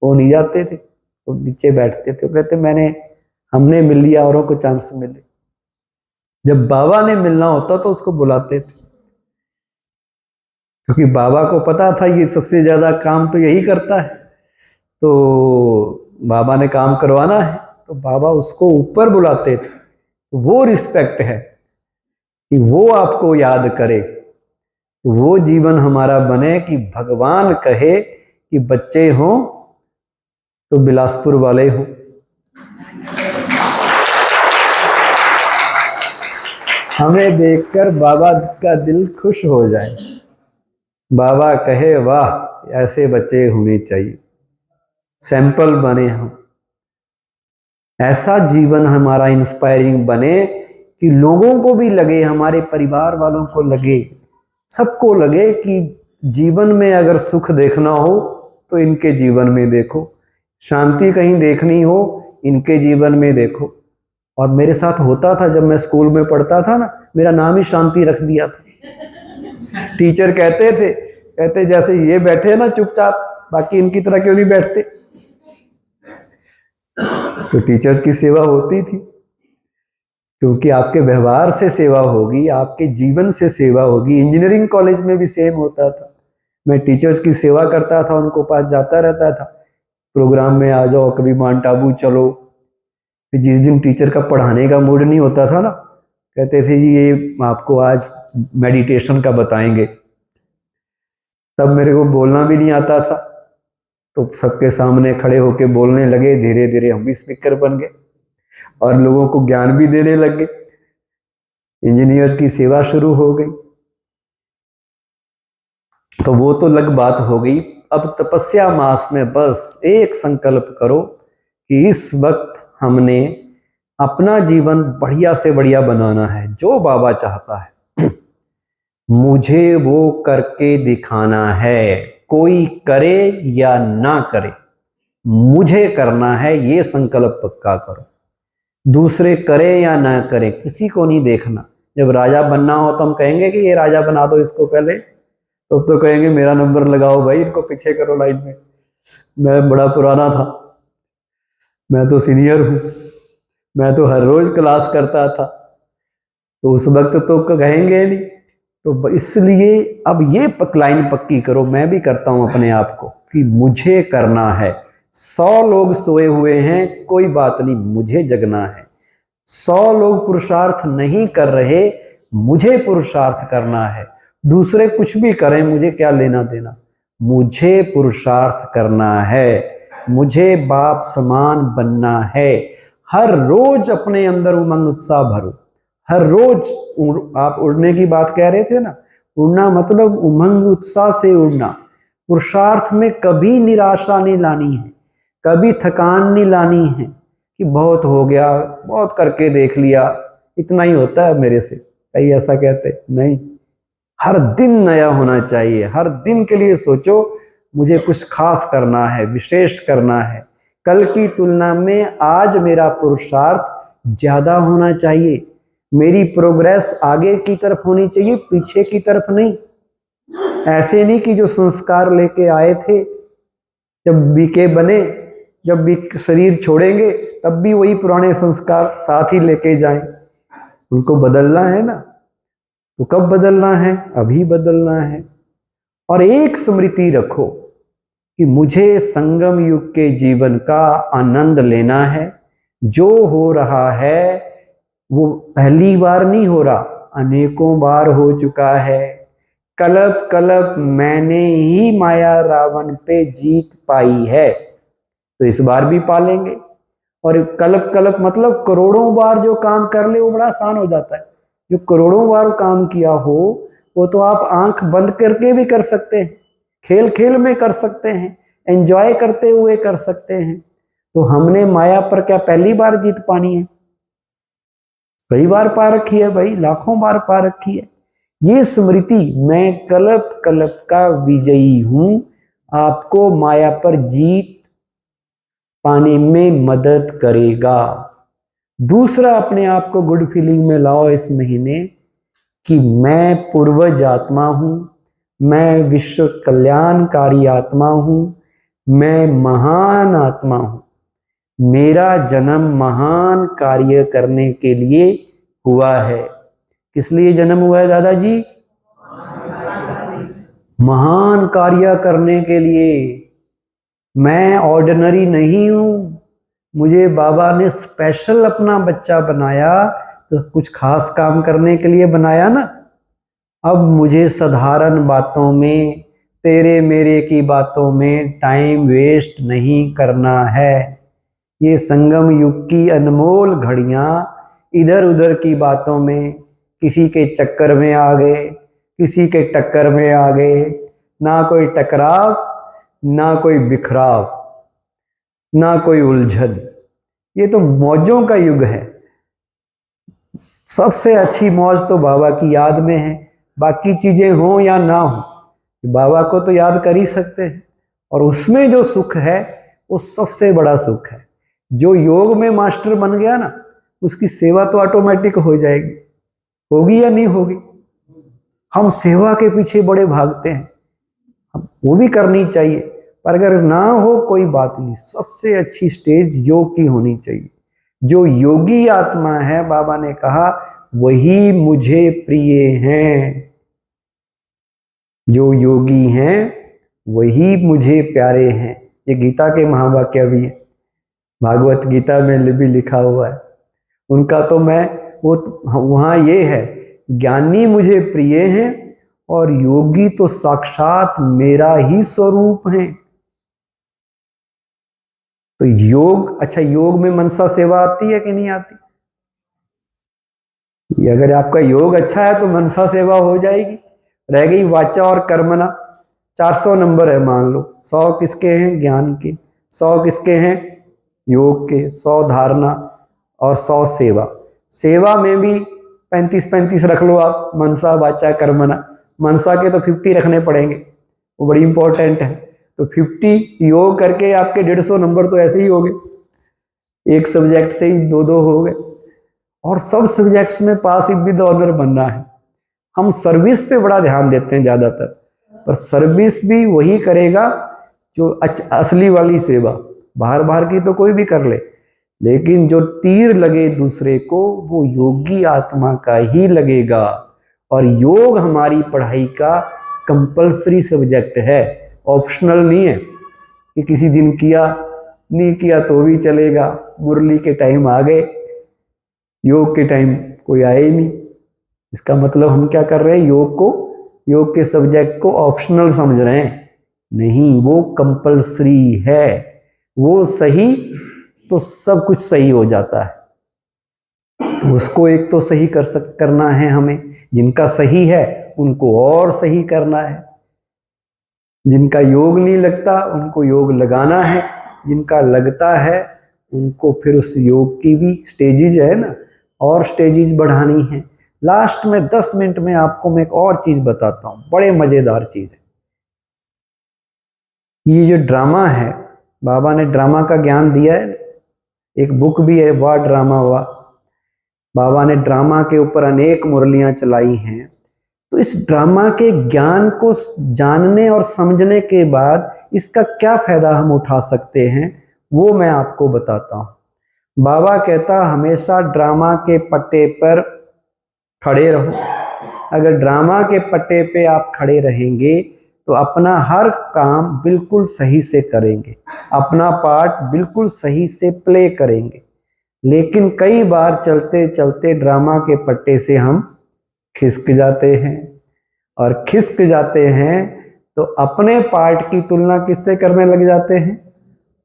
वो नहीं जाते थे, वो नीचे बैठते थे। वो कहते हमने मिल लिया, औरों को चांस मिले। जब बाबा ने मिलना होता तो उसको बुलाते थे, क्योंकि बाबा को पता था ये सबसे ज्यादा काम तो यही करता है, तो बाबा ने काम करवाना है, तो बाबा उसको ऊपर बुलाते थे। तो वो रिस्पेक्ट है कि वो आपको याद करे, तो वो जीवन हमारा बने कि भगवान कहे कि बच्चे हों तो बिलासपुर वाले हों। हमें देखकर बाबा का दिल खुश हो जाए, बाबा कहे वाह ऐसे बच्चे होने चाहिए, सैंपल बने हम। ऐसा जीवन हमारा इंस्पायरिंग बने कि लोगों को भी लगे, हमारे परिवार वालों को लगे, सबको लगे कि जीवन में अगर सुख देखना हो तो इनके जीवन में देखो, शांति कहीं देखनी हो इनके जीवन में देखो। और मेरे साथ होता था, जब मैं स्कूल में पढ़ता था ना, मेरा नाम ही शांति रख दिया था। टीचर कहते जैसे ये बैठे ना चुपचाप, बाकी इनकी तरह क्यों नहीं बैठते। तो टीचर्स की सेवा होती थी, क्योंकि आपके व्यवहार से सेवा होगी, आपके जीवन से सेवा होगी। इंजीनियरिंग कॉलेज में भी सेम होता था। मैं टीचर्स की सेवा करता था, उनको पास जाता रहता था, प्रोग्राम में आ जाओ, कभी माउंट आबू चलो। फिर जिस दिन टीचर का पढ़ाने का मूड नहीं होता था ना, कहते थे जी ये आपको आज मेडिटेशन का बताएंगे। तब मेरे को बोलना भी नहीं आता था, तो सबके सामने खड़े होके बोलने लगे। धीरे धीरे हम भी स्पीकर बन गए और लोगों को ज्ञान भी देने लग गए। इंजीनियर्स की सेवा शुरू हो गई। तो वो तो अलग बात हो गई। अब तपस्या मास में बस एक संकल्प करो कि इस वक्त हमने अपना जीवन बढ़िया से बढ़िया बनाना है, जो बाबा चाहता है। मुझे वो करके दिखाना है, कोई करे या ना करे, मुझे करना है, ये संकल्प पक्का करो। दूसरे करे या ना करे, किसी को नहीं देखना। जब राजा बनना हो तो हम कहेंगे कि ये राजा बना दो इसको पहले, तो कहेंगे मेरा नंबर लगाओ भाई, इनको पीछे करो लाइन में, मैं बड़ा पुराना था, मैं तो सीनियर हूं, मैं तो हर रोज क्लास करता था। तो उस वक्त तो कहेंगे नहीं। तो इसलिए अब ये लाइन पक्की करो, मैं भी करता हूं अपने आप को, कि मुझे करना है। 100 लोग सोए हुए हैं, कोई बात नहीं, मुझे जगना है। 100 लोग पुरुषार्थ नहीं कर रहे, मुझे पुरुषार्थ करना है। दूसरे कुछ भी करें, मुझे क्या लेना देना, मुझे पुरुषार्थ करना है, मुझे बाप समान बनना है। हर रोज अपने अंदर उमंग उत्साह भरो, हर रोज। आप उड़ने की बात कह रहे थे ना, उड़ना मतलब उमंग उत्साह से उड़ना। पुरुषार्थ में कभी निराशा नहीं लानी है, कभी थकान नहीं लानी है कि बहुत हो गया, बहुत करके देख लिया, इतना ही होता है मेरे से, कई ऐसा कहते नहीं। हर दिन नया होना चाहिए, हर दिन के लिए सोचो मुझे कुछ खास करना है, विशेष करना है। कल की तुलना में आज मेरा पुरुषार्थ ज्यादा होना चाहिए, मेरी प्रोग्रेस आगे की तरफ होनी चाहिए, पीछे की तरफ नहीं। ऐसे नहीं कि जो संस्कार लेके आए थे, जब बीके बने, जब भी शरीर छोड़ेंगे तब भी वही पुराने संस्कार साथ ही लेके जाएं। उनको बदलना है ना, तो कब बदलना है, अभी बदलना है। और एक स्मृति रखो कि मुझे संगम युग के जीवन का आनंद लेना है। जो हो रहा है वो पहली बार नहीं हो रहा, अनेकों बार हो चुका है। कल्प कल्प मैंने ही माया रावण पे जीत पाई है, तो इस बार भी पालेंगे। और कल्प कल्प मतलब करोड़ों बार जो काम कर ले वो बड़ा आसान हो जाता है। जो करोड़ों बार काम किया हो वो तो आप आंख बंद करके भी कर सकते हैं, खेल खेल में कर सकते हैं, एंजॉय करते हुए कर सकते हैं। तो हमने माया पर क्या पहली बार जीत पानी है, कई बार पा रखी है भाई, लाखों बार पा रखी है। ये स्मृति, मैं कल्प कल्प का विजयी हूं, आपको माया पर जीत पाने में मदद करेगा। दूसरा, अपने आप को गुड फीलिंग में लाओ इस महीने कि मैं पूर्वज आत्मा हूं, मैं विश्व कल्याणकारी आत्मा हूं, मैं महान आत्मा हूं, मेरा जन्म महान कार्य करने के लिए हुआ है। किस लिए जन्म हुआ है दादाजी? महान कार्य करने के लिए। मैं ऑर्डिनरी नहीं हूं, मुझे बाबा ने स्पेशल अपना बच्चा बनाया, तो कुछ खास काम करने के लिए बनाया ना। अब मुझे साधारण बातों में, तेरे मेरे की बातों में टाइम वेस्ट नहीं करना है। ये संगम युग की अनमोल घड़ियां इधर उधर की बातों में, किसी के चक्कर में आ गए, किसी के टक्कर में आ गए, ना कोई टकराव, ना कोई बिखराव, ना कोई उलझन। ये तो मौजों का युग है। सबसे अच्छी मौज तो बाबा की याद में है। बाकी चीजें हो या ना हो, बाबा को तो याद कर ही सकते हैं, और उसमें जो सुख है वो सबसे बड़ा सुख है। जो योग में मास्टर बन गया ना, उसकी सेवा तो ऑटोमेटिक हो जाएगी। होगी या नहीं होगी? हम सेवा के पीछे बड़े भागते हैं, वो भी करनी चाहिए, पर अगर ना हो कोई बात नहीं, सबसे अच्छी स्टेज योग की होनी चाहिए। जो योगी आत्मा है, बाबा ने कहा वही मुझे प्रिय हैं। जो योगी हैं वही मुझे प्यारे हैं। ये गीता के महावाक्य भी है, भागवत गीता में भी लिखा हुआ है। उनका तो मैं वो वहां ये है, ज्ञानी मुझे प्रिय हैं और योगी तो साक्षात मेरा ही स्वरूप हैं। तो योग, अच्छा योग में मनसा सेवा आती है कि नहीं आती? अगर आपका योग अच्छा है तो मनसा सेवा हो जाएगी। रह गई वाचा और कर्मना, 400 नंबर है मान लो। 100 किसके हैं? ज्ञान के। 100 किसके हैं? योग के। 100 धारणा और 100 सेवा। सेवा में भी 35-35 रख लो आप, मनसा वाचा कर्मना। मनसा के तो 50 रखने पड़ेंगे, वो बड़ी इंपॉर्टेंट है। तो 50 योग करके आपके 150 नंबर तो ऐसे ही हो गए, एक सब्जेक्ट से ही 2-2 हो गए। और सब सब्जेक्ट्स में पास विद ऑनर बनना है। हम सर्विस पे बड़ा ध्यान देते हैं ज्यादातर, पर सर्विस भी वही करेगा जो असली वाली सेवा। बाहर बाहर की तो कोई भी कर ले, लेकिन जो तीर लगे दूसरे को वो योगी आत्मा का ही लगेगा। और योग हमारी पढ़ाई का कंपलसरी सब्जेक्ट है, ऑप्शनल नहीं है कि किसी दिन किया नहीं किया तो भी चलेगा। मुरली के टाइम आ गए, योग के टाइम कोई आए ही नहीं, इसका मतलब हम क्या कर रहे हैं, योग के सब्जेक्ट को ऑप्शनल समझ रहे हैं। नहीं, वो कंपलसरी है। वो सही तो सब कुछ सही हो जाता है। तो उसको एक तो सही करना है हमें। जिनका सही है उनको और सही करना है। जिनका योग नहीं लगता उनको योग लगाना है। जिनका लगता है उनको फिर उस योग की भी स्टेजेज है ना, और स्टेजेज बढ़ानी है। लास्ट में 10 मिनट में आपको मैं एक और चीज बताता हूं, बड़े मजेदार चीज है। ये जो ड्रामा है, बाबा ने ड्रामा का ज्ञान दिया है, एक बुक भी है वाह ड्रामा वाह। बाबा ने ड्रामा के ऊपर अनेक मुरलियां चलाई हैं। तो इस ड्रामा के ज्ञान को जानने और समझने के बाद इसका क्या फायदा हम उठा सकते हैं, वो मैं आपको बताता हूं। बाबा कहता हमेशा ड्रामा के पट्टे पर खड़े रहो। अगर ड्रामा के पट्टे पे आप खड़े रहेंगे तो अपना हर काम बिल्कुल सही से करेंगे, अपना पार्ट बिल्कुल सही से प्ले करेंगे। लेकिन कई बार चलते चलते ड्रामा के पट्टे से हम खिसक जाते हैं, और खिसक जाते हैं तो अपने पार्ट की तुलना किससे करने लग जाते हैं,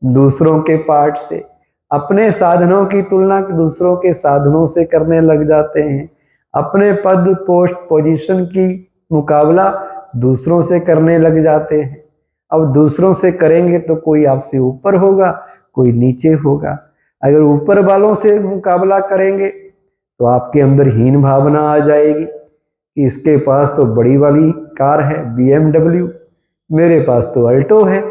दूसरों के पार्ट से। अपने साधनों की तुलना दूसरों के साधनों से करने लग जाते हैं। अपने पद पोस्ट पोजीशन की मुकाबला दूसरों से करने लग जाते हैं। अब दूसरों से करेंगे तो कोई आपसे ऊपर होगा, कोई नीचे होगा। अगर ऊपर वालों से मुकाबला करेंगे तो आपके अंदर हीन भावना आ जाएगी कि इसके पास तो बड़ी वाली कार है BMW, मेरे पास तो अल्टो है।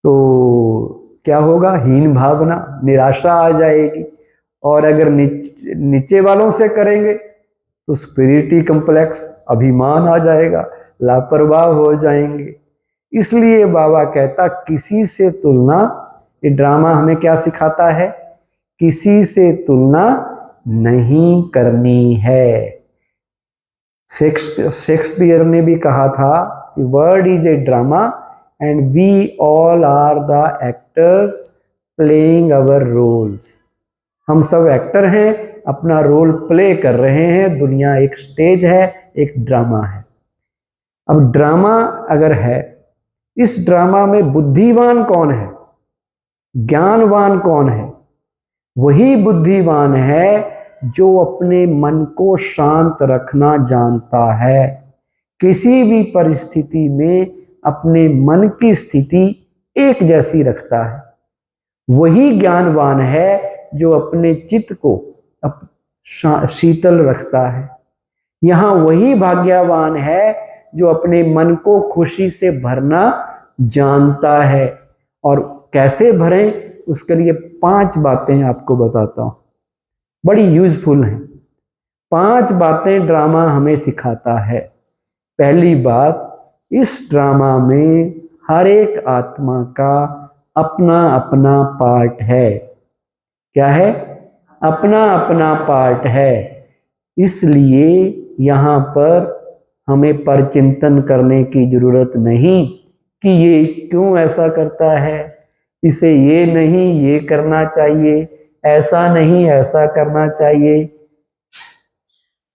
तो क्या होगा, हीन भावना, निराशा आ जाएगी। और अगर नीचे वालों से करेंगे तो सुपीरियरिटी कम्प्लेक्स, अभिमान आ जाएगा, लापरवाह हो जाएंगे। इसलिए बाबा कहता किसी से तुलना, ये ड्रामा हमें क्या सिखाता है, किसी से तुलना नहीं करनी है। शेक्सपियर ने भी कहा था कि world is a drama and we all are the actors playing our roles. हम सब एक्टर हैं, अपना रोल प्ले कर रहे हैं। दुनिया एक स्टेज है, एक ड्रामा है। अब ड्रामा अगर है, इस ड्रामा में बुद्धिमान कौन है, ज्ञानवान कौन है? वही बुद्धिमान है जो अपने मन को शांत रखना जानता है। किसी भी परिस्थिति में अपने मन की स्थिति एक जैसी रखता है। वही ज्ञानवान है जो अपने चित्त को शीतल रखता है। यहां वही भाग्यवान है जो अपने मन को खुशी से भरना जानता है। और कैसे भरें, उसके लिए 5 बातें आपको बताता हूं, बड़ी यूजफुल हैं। 5 बातें ड्रामा हमें सिखाता है। पहली बात, इस ड्रामा में हर एक आत्मा का अपना अपना पार्ट है। क्या है? अपना अपना पार्ट है। इसलिए यहाँ पर हमें परचिंतन करने की जरूरत नहीं कि ये क्यों ऐसा करता है, इसे ये नहीं ये करना चाहिए, ऐसा नहीं ऐसा करना चाहिए।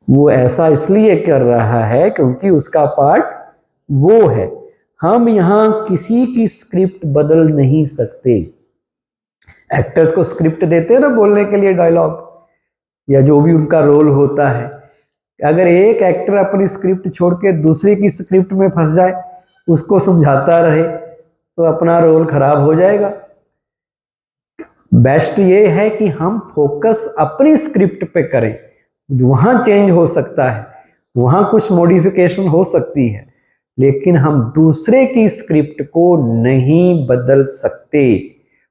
वो ऐसा इसलिए कर रहा है क्योंकि उसका पार्ट वो है। हम यहाँ किसी की स्क्रिप्ट बदल नहीं सकते। एक्टर्स को स्क्रिप्ट देते हैं ना बोलने के लिए, डायलॉग या जो भी उनका रोल होता है। अगर एक एक्टर अपनी स्क्रिप्ट छोड़ के दूसरे की स्क्रिप्ट में फंस जाए, उसको समझाता रहे, तो अपना रोल खराब हो जाएगा। बेस्ट ये है कि हम फोकस अपनी स्क्रिप्ट पे करें, वहां चेंज हो सकता है। वहां कुछ मॉडिफिकेशन हो सकती है, लेकिन हम दूसरे की स्क्रिप्ट को नहीं बदल सकते।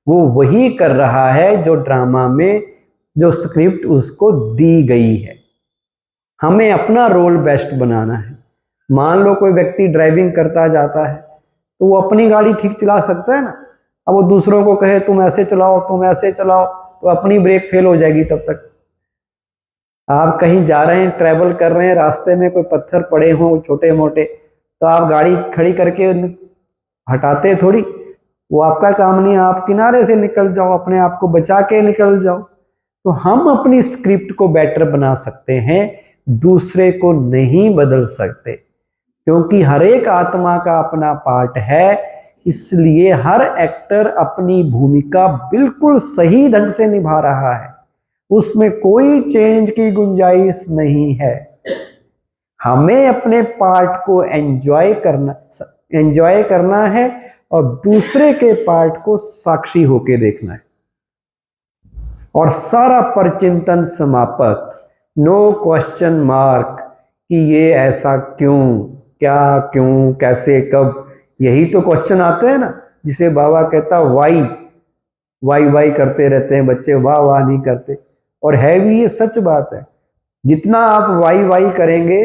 वो वही कर रहा है जो ड्रामा में जो स्क्रिप्ट उसको दी गई है। हमें अपना रोल बेस्ट बनाना है। मान लो कोई व्यक्ति ड्राइविंग करता जाता है तो वो अपनी गाड़ी ठीक चला सकता है ना। अब वो दूसरों को कहे तुम ऐसे चलाओ, तुम ऐसे चलाओ, तो अपनी ब्रेक फेल हो जाएगी तब तक। आप कहीं जा रहे हैं, ट्रैवल कर रहे हैं, रास्ते में कोई पत्थर पड़े हों छोटे मोटे, तो आप गाड़ी खड़ी करके हटाते थोड़ी, वो आपका काम नहीं है। आप किनारे से निकल जाओ, अपने आप को बचा के निकल जाओ। तो हम अपनी स्क्रिप्ट को बेटर बना सकते हैं, दूसरे को नहीं बदल सकते, क्योंकि हर एक आत्मा का अपना पार्ट है। इसलिए हर एक्टर अपनी भूमिका बिल्कुल सही ढंग से निभा रहा है, उसमें कोई चेंज की गुंजाइश नहीं है। हमें अपने पार्ट को एंजॉय करना है और दूसरे के पार्ट को साक्षी होके देखना है। और सारा परचिंतन समाप्त, नो क्वेश्चन मार्क कि ये ऐसा क्यों, क्या, क्यों, कैसे, कब, यही तो क्वेश्चन आते हैं ना, जिसे बाबा कहता वाई वाई वाई करते रहते हैं बच्चे, वाह वाह नहीं करते। और है भी ये सच बात है, जितना आप वाई वाई करेंगे,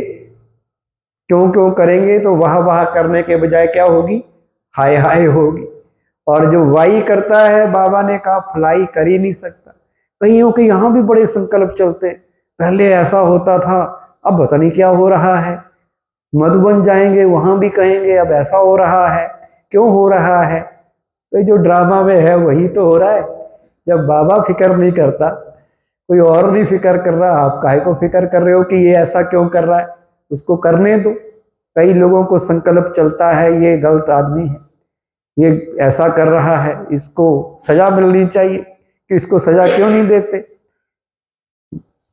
क्यों क्यों करेंगे, तो वाह वाह करने के बजाय क्या होगी, हाय हाय होगी। और जो वाई करता है, बाबा ने कहा फलाई कर ही नहीं सकता। कईयों के यहाँ भी बड़े संकल्प चलते, पहले ऐसा होता था, अब पता नहीं क्या हो रहा है। मधुबन जाएंगे, वहां भी कहेंगे अब ऐसा हो रहा है, क्यों हो रहा है। तो जो ड्रामा में है वही तो हो रहा है। जब बाबा फिक्र नहीं करता, कोई और नहीं फिक्र कर रहा, आप काहे को फिक्र कर रहे हो कि ये ऐसा क्यों कर रहा है, उसको करने दो। कई लोगों को संकल्प चलता है ये गलत आदमी है, ये ऐसा कर रहा है, इसको सजा मिलनी चाहिए, कि इसको सजा क्यों नहीं देते।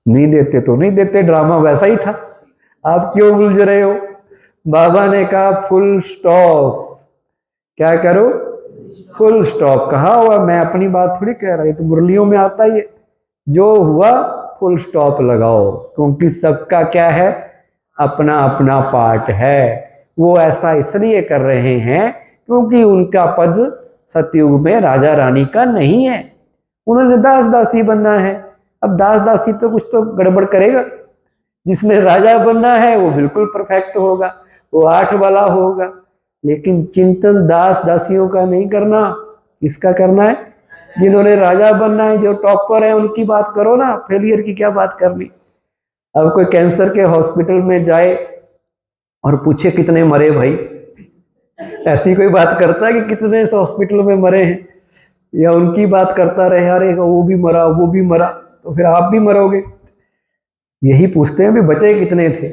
नहीं देते तो नहीं देते, ड्रामा वैसा ही था, आप क्यों उलझ रहे हो। बाबा ने कहा फुल स्टॉप, क्या करो, फुल स्टॉप। कहा हुआ, मैं अपनी बात थोड़ी कह रहा, ये तो मुरलियों में आता ही है, जो हुआ फुल स्टॉप लगाओ, क्योंकि सबका क्या है, अपना अपना पार्ट है। वो ऐसा इसलिए कर रहे हैं क्योंकि उनका पद सतयुग में राजा रानी का नहीं है, उन्होंने दास दासी बनना है। अब दास दासी तो कुछ तो गड़बड़ करेगा, जिसने राजा बनना है वो बिल्कुल परफेक्ट होगा, वो 8 वाला होगा। लेकिन चिंतन दास दासियों का नहीं करना, इसका करना है। जिन्होंने राजा बनना है, जो टॉपर है, उनकी बात करो ना, फेलियर की क्या बात करनी। अब कोई कैंसर के हॉस्पिटल में जाए और पूछे कितने मरे भाई, ऐसी कोई बात करता है कि कितने इस हॉस्पिटल में मरे हैं, या उनकी बात करता रहे, अरे वो भी मरा, वो भी मरा, तो फिर आप भी मरोगे। यही पूछते हैं भी बचे कितने थे।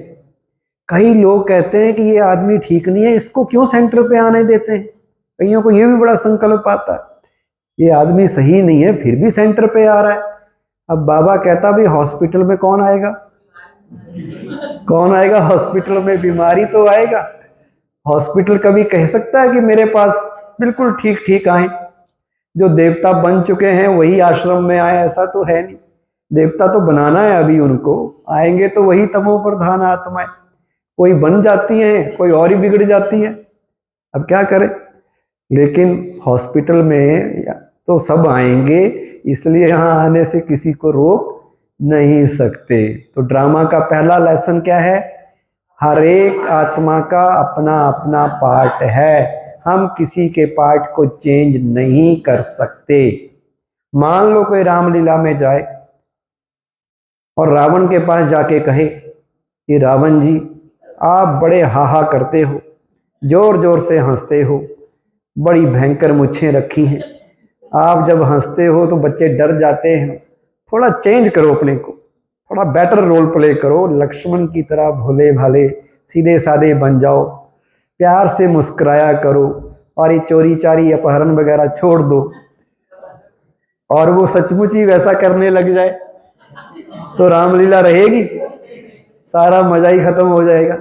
कई लोग कहते हैं कि ये आदमी ठीक नहीं है, इसको क्यों सेंटर पे आने देते हैं। कईयों को ये भी बड़ा संकल्प आता है, ये आदमी सही नहीं है फिर भी सेंटर पे आ रहा है। अब बाबा कहता भी हॉस्पिटल में कौन आएगा, कौन आएगा हॉस्पिटल में, बीमारी तो आएगा। हॉस्पिटल कभी कह सकता है कि मेरे पास बिल्कुल ठीक ठीक आए, जो देवता बन चुके हैं वही आश्रम में आए, ऐसा तो है नहीं। देवता तो बनाना है अभी उनको, आएंगे तो वही तमो प्रधान आत्माएं, कोई बन जाती हैं, कोई और ही बिगड़ जाती है, अब क्या करें। लेकिन हॉस्पिटल में तो सब आएंगे, इसलिए यहाँ आने से किसी को रोक नहीं सकते। तो ड्रामा का पहला लेसन क्या है, हर एक आत्मा का अपना अपना पार्ट है, हम किसी के पार्ट को चेंज नहीं कर सकते। मान लो कोई रामलीला में जाए और रावण के पास जाके कहे कि रावण जी आप बड़े हाहा करते हो, जोर जोर से हंसते हो, बड़ी भयंकर मुच्छें रखी हैं, आप जब हंसते हो तो बच्चे डर जाते हैं, थोड़ा चेंज करो अपने को, थोड़ा बेटर रोल प्ले करो, लक्ष्मण की तरह भोले भाले सीधे साधे बन जाओ, प्यार से मुस्कुराया करो, और ये चोरी चारी अपहरण वगैरह छोड़ दो। और वो सचमुच ही वैसा करने लग जाए तो रामलीला रहेगी, सारा मजा ही खत्म हो जाएगा।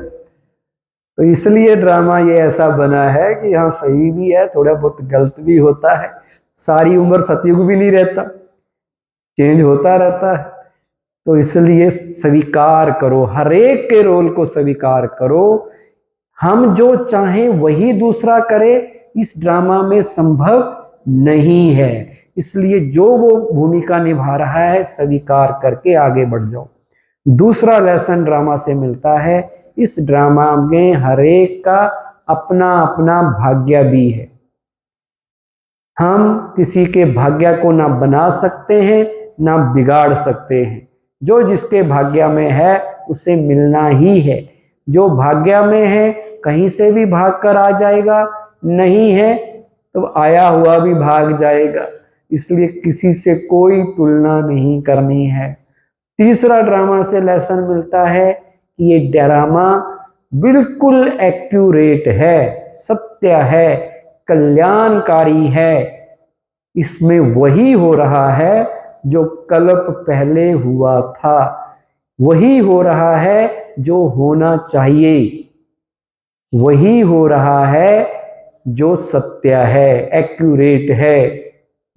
तो इसलिए ड्रामा ये ऐसा बना है कि हाँ सही भी है, थोड़ा बहुत गलत भी होता है, सारी उम्र सतयुग भी नहीं रहता, चेंज होता रहता है। तो इसलिए स्वीकार करो, हर एक के रोल को स्वीकार करो। हम जो चाहें वही दूसरा करे, इस ड्रामा में संभव नहीं है। इसलिए जो वो भूमिका निभा रहा है स्वीकार करके आगे बढ़ जाओ। दूसरा लेसन ड्रामा से मिलता है, इस ड्रामा में हर एक का अपना अपना भाग्य भी है। हम किसी के भाग्य को ना बना सकते हैं ना बिगाड़ सकते हैं। जो जिसके भाग्य में है उसे मिलना ही है। जो भाग्य में है कहीं से भी भाग कर आ जाएगा, नहीं है तो आया हुआ भी भाग जाएगा। इसलिए किसी से कोई तुलना नहीं करनी है। तीसरा ड्रामा से लेसन मिलता है कि ये ड्रामा बिल्कुल एक्यूरेट है, सत्य है, कल्याणकारी है। इसमें वही हो रहा है जो कल्प पहले हुआ था, वही हो रहा है जो होना चाहिए, वही हो रहा है जो सत्य है, एक्यूरेट है,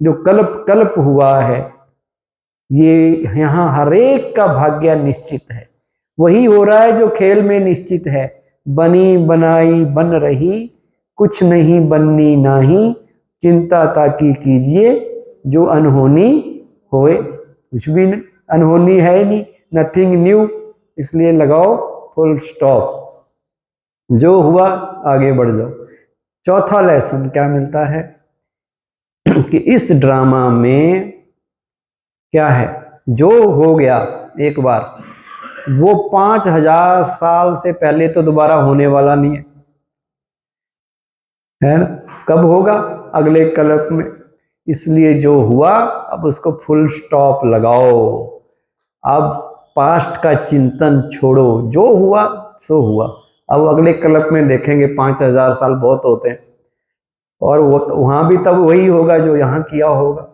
जो कल्प कल्प हुआ है। ये यहाँ हर एक का भाग्य निश्चित है। वही हो रहा है जो खेल में निश्चित है। बनी बनाई बन रही, कुछ नहीं बननी नाही, चिंता ताकि कीजिए जो अनहोनी होए। कुछ भी अनहोनी है नहीं, नथिंग न्यू, इसलिए लगाओ फुल स्टॉप। जो हुआ आगे बढ़ जाओ। चौथा लेसन क्या मिलता है कि इस ड्रामा में क्या है, जो हो गया एक बार वो 5000 साल से पहले तो दोबारा होने वाला नहीं है ना। कब होगा? अगले कल्प में। इसलिए जो हुआ अब उसको फुल स्टॉप लगाओ। अब पास्ट का चिंतन छोड़ो, जो हुआ सो हुआ। अब अगले कल्प में देखेंगे, 5000 साल बहुत होते हैं और वो वहां भी तब वही होगा जो यहाँ किया होगा।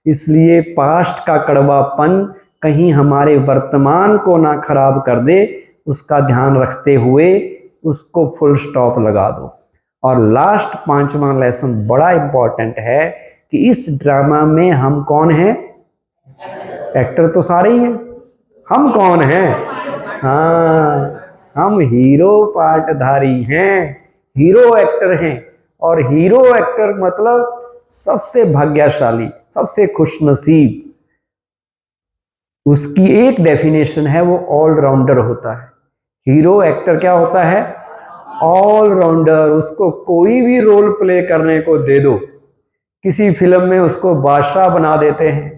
इसलिए पास्ट का कड़वापन कहीं हमारे वर्तमान को ना खराब कर दे, उसका ध्यान रखते हुए उसको फुल स्टॉप लगा दो। और लास्ट पांचवा लेसन बड़ा इंपॉर्टेंट है कि इस ड्रामा में हम कौन हैं? एक्टर तो सारे ही हैं, हम कौन हैं? हाँ, हम हीरो पार्टधारी हैं, हीरो एक्टर हैं। और हीरो एक्टर मतलब सबसे भाग्यशाली, सबसे खुशनसीब। उसकी एक डेफिनेशन है, वो ऑलराउंडर होता है। हीरो एक्टर क्या होता है? ऑलराउंडर। उसको कोई भी रोल प्ले करने को दे दो, किसी फिल्म में उसको बादशाह बना देते हैं,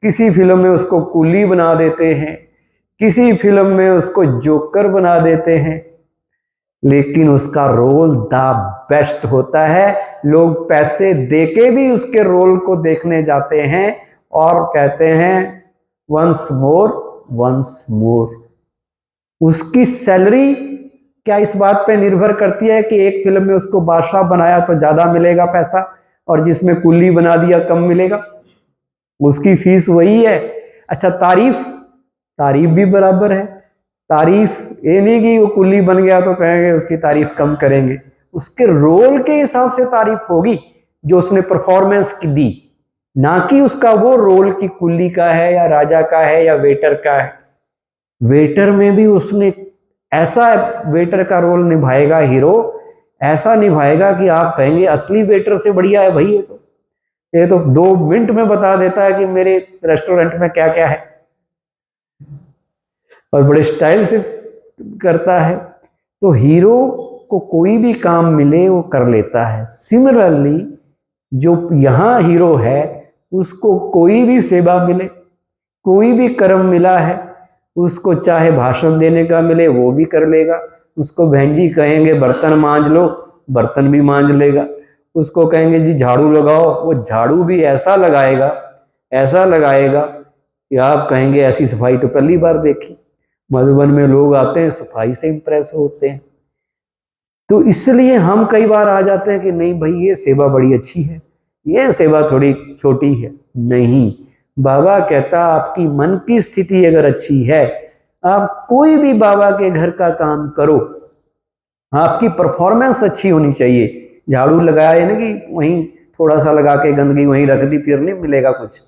किसी फिल्म में उसको कुली बना देते हैं, किसी फिल्म में उसको जोकर बना देते हैं, लेकिन उसका रोल द बेस्ट होता है। लोग पैसे देके भी उसके रोल को देखने जाते हैं और कहते हैं वंस मोर वंस मोर। उसकी सैलरी क्या इस बात पे निर्भर करती है कि एक फिल्म में उसको बादशाह बनाया तो ज्यादा मिलेगा पैसा और जिसमें कुली बना दिया कम मिलेगा? उसकी फीस वही है। अच्छा, तारीफ भी बराबर है। तारीफ ये नहीं कि वो कुली बन गया तो कहेंगे उसकी तारीफ कम करेंगे, उसके रोल के हिसाब से तारीफ होगी जो उसने परफॉर्मेंस की दी, ना कि उसका वो रोल की कुली का है या राजा का है या वेटर का है। वेटर में भी उसने ऐसा वेटर का रोल निभाएगा हीरो, ऐसा निभाएगा कि आप कहेंगे असली वेटर से बढ़िया है भाई। ये तो 2 मिनट में बता देता है कि मेरे रेस्टोरेंट में क्या क्या है, और बड़े स्टाइल से करता है। तो हीरो को कोई भी काम मिले वो कर लेता है। सिमिलरली जो यहाँ हीरो है उसको कोई भी सेवा मिले, कोई भी कर्म मिला है, उसको चाहे भाषण देने का मिले वो भी कर लेगा। उसको बहन जी कहेंगे बर्तन मांज लो, बर्तन भी मांज लेगा। उसको कहेंगे जी झाड़ू लगाओ, वो झाड़ू भी ऐसा लगाएगा, ऐसा लगाएगा कि आप कहेंगे ऐसी सफाई तो पहली बार देखी। मधुबन में लोग आते हैं सफाई से इंप्रेस होते हैं। तो इसलिए हम कई बार आ जाते हैं कि नहीं भाई ये सेवा बड़ी अच्छी है, ये सेवा थोड़ी छोटी है। नहीं, बाबा कहता आपकी मन की स्थिति अगर अच्छी है, आप कोई भी बाबा के घर का काम करो, आपकी परफॉर्मेंस अच्छी होनी चाहिए। झाड़ू लगाया ना कि वहीं थोड़ा सा लगा के गंदगी वहीं रख दी, फिर नहीं मिलेगा कुछ।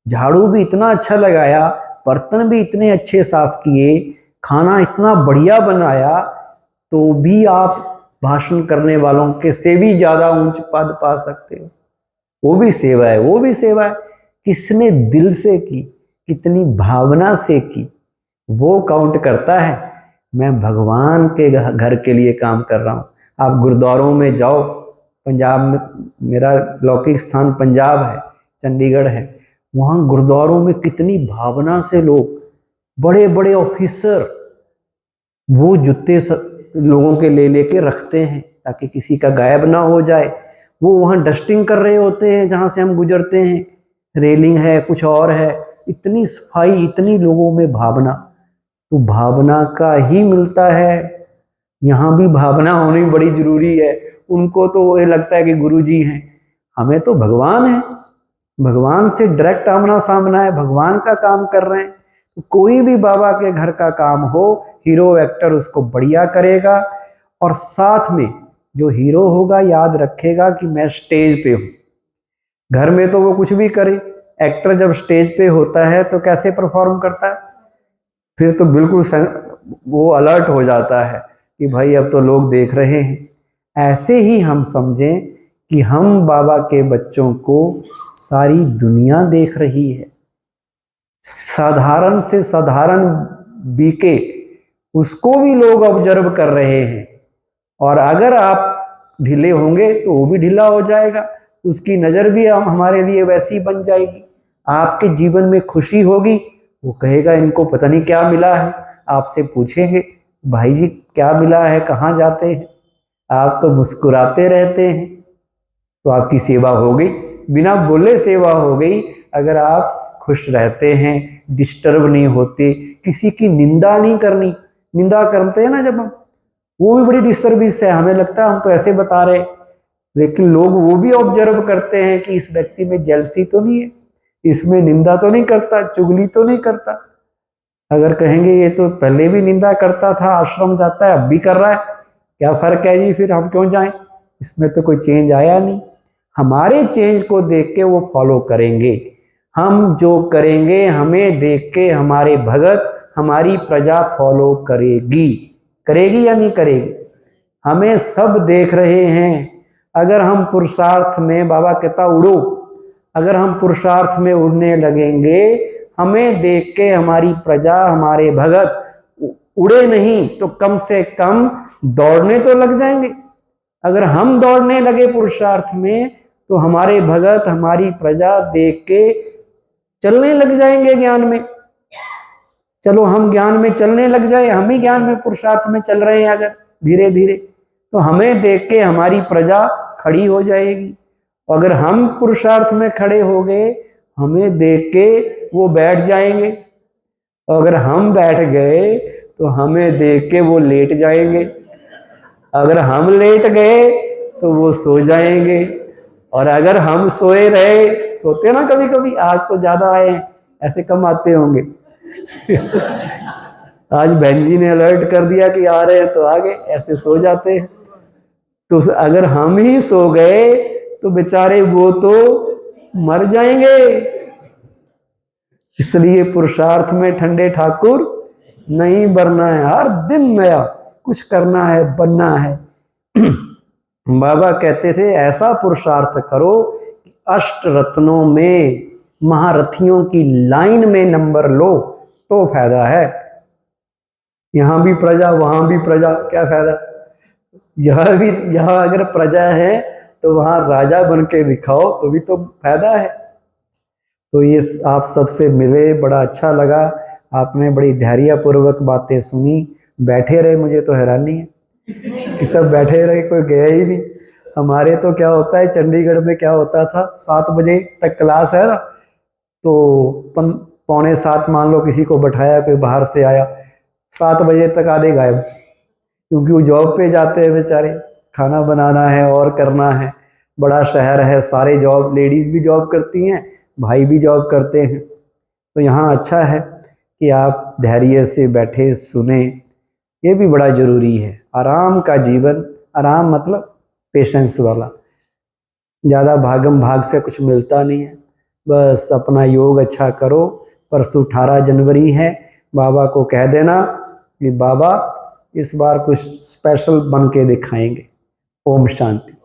झाड़ू भी इतना अच्छा लगाया बर्तन भी इतने अच्छे साफ किए, खाना इतना बढ़िया बनाया, तो भी आप भाषण करने वालों के से भी ज्यादा ऊंच पद पा सकते हो। वो भी सेवा है, वो भी सेवा है। किसने दिल से की, कितनी भावना से की, वो काउंट करता है। मैं भगवान के घर के लिए काम कर रहा हूँ। आप गुरुद्वारों में जाओ, पंजाब में मेरा लौकिक स्थान पंजाब है, चंडीगढ़ है, वहाँ गुरुद्वारों में कितनी भावना से लोग, बड़े बड़े ऑफिसर, वो जूते लोगों के ले लेके रखते हैं ताकि किसी का गायब ना हो जाए। वो वहाँ डस्टिंग कर रहे होते हैं जहाँ से हम गुजरते हैं, रेलिंग है, कुछ और है, इतनी सफाई, इतनी लोगों में भावना। तो भावना का ही मिलता है। यहाँ भी भावना होनी बड़ी जरूरी है। उनको तो ये लगता है कि गुरुजी हैं, हमें तो भगवान है, भगवान से डायरेक्ट आमना सामना है, भगवान का काम कर रहे हैं। तो कोई भी बाबा के घर का काम हो, हीरो एक्टर उसको बढ़िया करेगा। और साथ में जो हीरो होगा याद रखेगा कि मैं स्टेज पे हूँ। घर में तो वो कुछ भी करे, एक्टर जब स्टेज पे होता है तो कैसे परफॉर्म करता है, फिर तो बिल्कुल वो अलर्ट हो जाता है कि भाई अब तो लोग देख रहे हैं। ऐसे ही हम समझें कि हम बाबा के बच्चों को सारी दुनिया देख रही है। साधारण से साधारण बीके, उसको भी लोग ऑब्जर्व कर रहे हैं। और अगर आप ढीले होंगे तो वो भी ढीला हो जाएगा, उसकी नज़र भी हमारे लिए वैसी बन जाएगी। आपके जीवन में खुशी होगी, वो कहेगा इनको पता नहीं क्या मिला है। आपसे पूछेंगे भाई जी क्या मिला है, कहाँ जाते हैं, आप तो मुस्कुराते रहते हैं। तो आपकी सेवा हो गई, बिना बोले सेवा हो गई। अगर आप खुश रहते हैं, डिस्टर्ब नहीं होते, किसी की निंदा नहीं करनी। निंदा करते हैं ना जब हम, वो भी बड़ी डिस्टर्बेंस है। हमें लगता है हम तो ऐसे बता रहे, लेकिन लोग वो भी ऑब्जर्व करते हैं कि इस व्यक्ति में जेलसी तो नहीं है, इसमें निंदा तो नहीं करता, चुगली तो नहीं करता। अगर कहेंगे ये तो पहले भी निंदा करता था, आश्रम जाता है, अब भी कर रहा है, क्या फर्क है जी, फिर हम क्यों जाएं, इसमें तो कोई चेंज आया नहीं। हमारे चेंज को देख के वो फॉलो करेंगे। हम जो करेंगे हमें देख के हमारे भगत, हमारी प्रजा फॉलो करेगी। करेगी या नहीं करेगी? हमें सब देख रहे हैं। अगर हम पुरुषार्थ में, बाबा कहता उड़ो, अगर हम पुरुषार्थ में उड़ने लगेंगे, हमें देख के हमारी प्रजा, हमारे भगत उड़े नहीं तो कम से कम दौड़ने तो लग जाएंगे। अगर हम दौड़ने लगे पुरुषार्थ में तो हमारे भगत, हमारी प्रजा देख के चलने लग जाएंगे ज्ञान में। चलो हम ज्ञान में चलने लग जाए, हम ही ज्ञान में पुरुषार्थ में चल रहे हैं अगर धीरे धीरे, तो हमें देख के हमारी प्रजा खड़ी हो जाएगी। अगर हम पुरुषार्थ में खड़े हो गए, हमें देख के वो बैठ जाएंगे। अगर हम बैठ गए तो हमें देख के वो लेट जाएंगे। अगर हम लेट गए तो वो सो जाएंगे। और अगर हम सोए रहे, सोते ना कभी कभी, आज तो ज्यादा आए हैं, ऐसे कम आते होंगे आज बहन जी ने अलर्ट कर दिया कि आ रहे हैं तो आ गए, ऐसे सो जाते हैं। तो अगर हम ही सो गए तो बेचारे वो तो मर जाएंगे। इसलिए पुरुषार्थ में ठंडे ठाकुर नहीं बनना है, हर दिन नया कुछ करना है, बनना है। बाबा कहते थे ऐसा पुरुषार्थ करो कि अष्ट रत्नों में, महारथियों की लाइन में नंबर लो तो फायदा है। यहां भी प्रजा, वहां भी प्रजा, क्या फायदा? यहां अगर प्रजा है तो वहां राजा बन के दिखाओ तो भी तो फायदा है। तो ये आप सबसे मिले, बड़ा अच्छा लगा। आपने बड़ी धैर्यपूर्वक बातें सुनी, बैठे रहे, मुझे तो हैरानी है कि सब बैठे रहे, कोई गया ही नहीं। हमारे तो क्या होता है, चंडीगढ़ में क्या होता था, 7 बजे तक क्लास है ना, तो 6:45 मान लो किसी को बैठाया, कोई बाहर से आया, 7 बजे तक आधे गायब, क्योंकि वो जॉब पे जाते हैं बेचारे, खाना बनाना है और करना है। बड़ा शहर है, सारे जॉब, लेडीज भी जॉब करती हैं, भाई भी जॉब करते हैं। तो यहाँ अच्छा है कि आप धैर्य से बैठे सुने, ये भी बड़ा जरूरी है। आराम का जीवन, आराम मतलब पेशेंस वाला, ज़्यादा भागम भाग से कुछ मिलता नहीं है। बस अपना योग अच्छा करो, परसों 18 जनवरी है, बाबा को कह देना कि बाबा इस बार कुछ स्पेशल बन के दिखाएंगे। ओम शांति।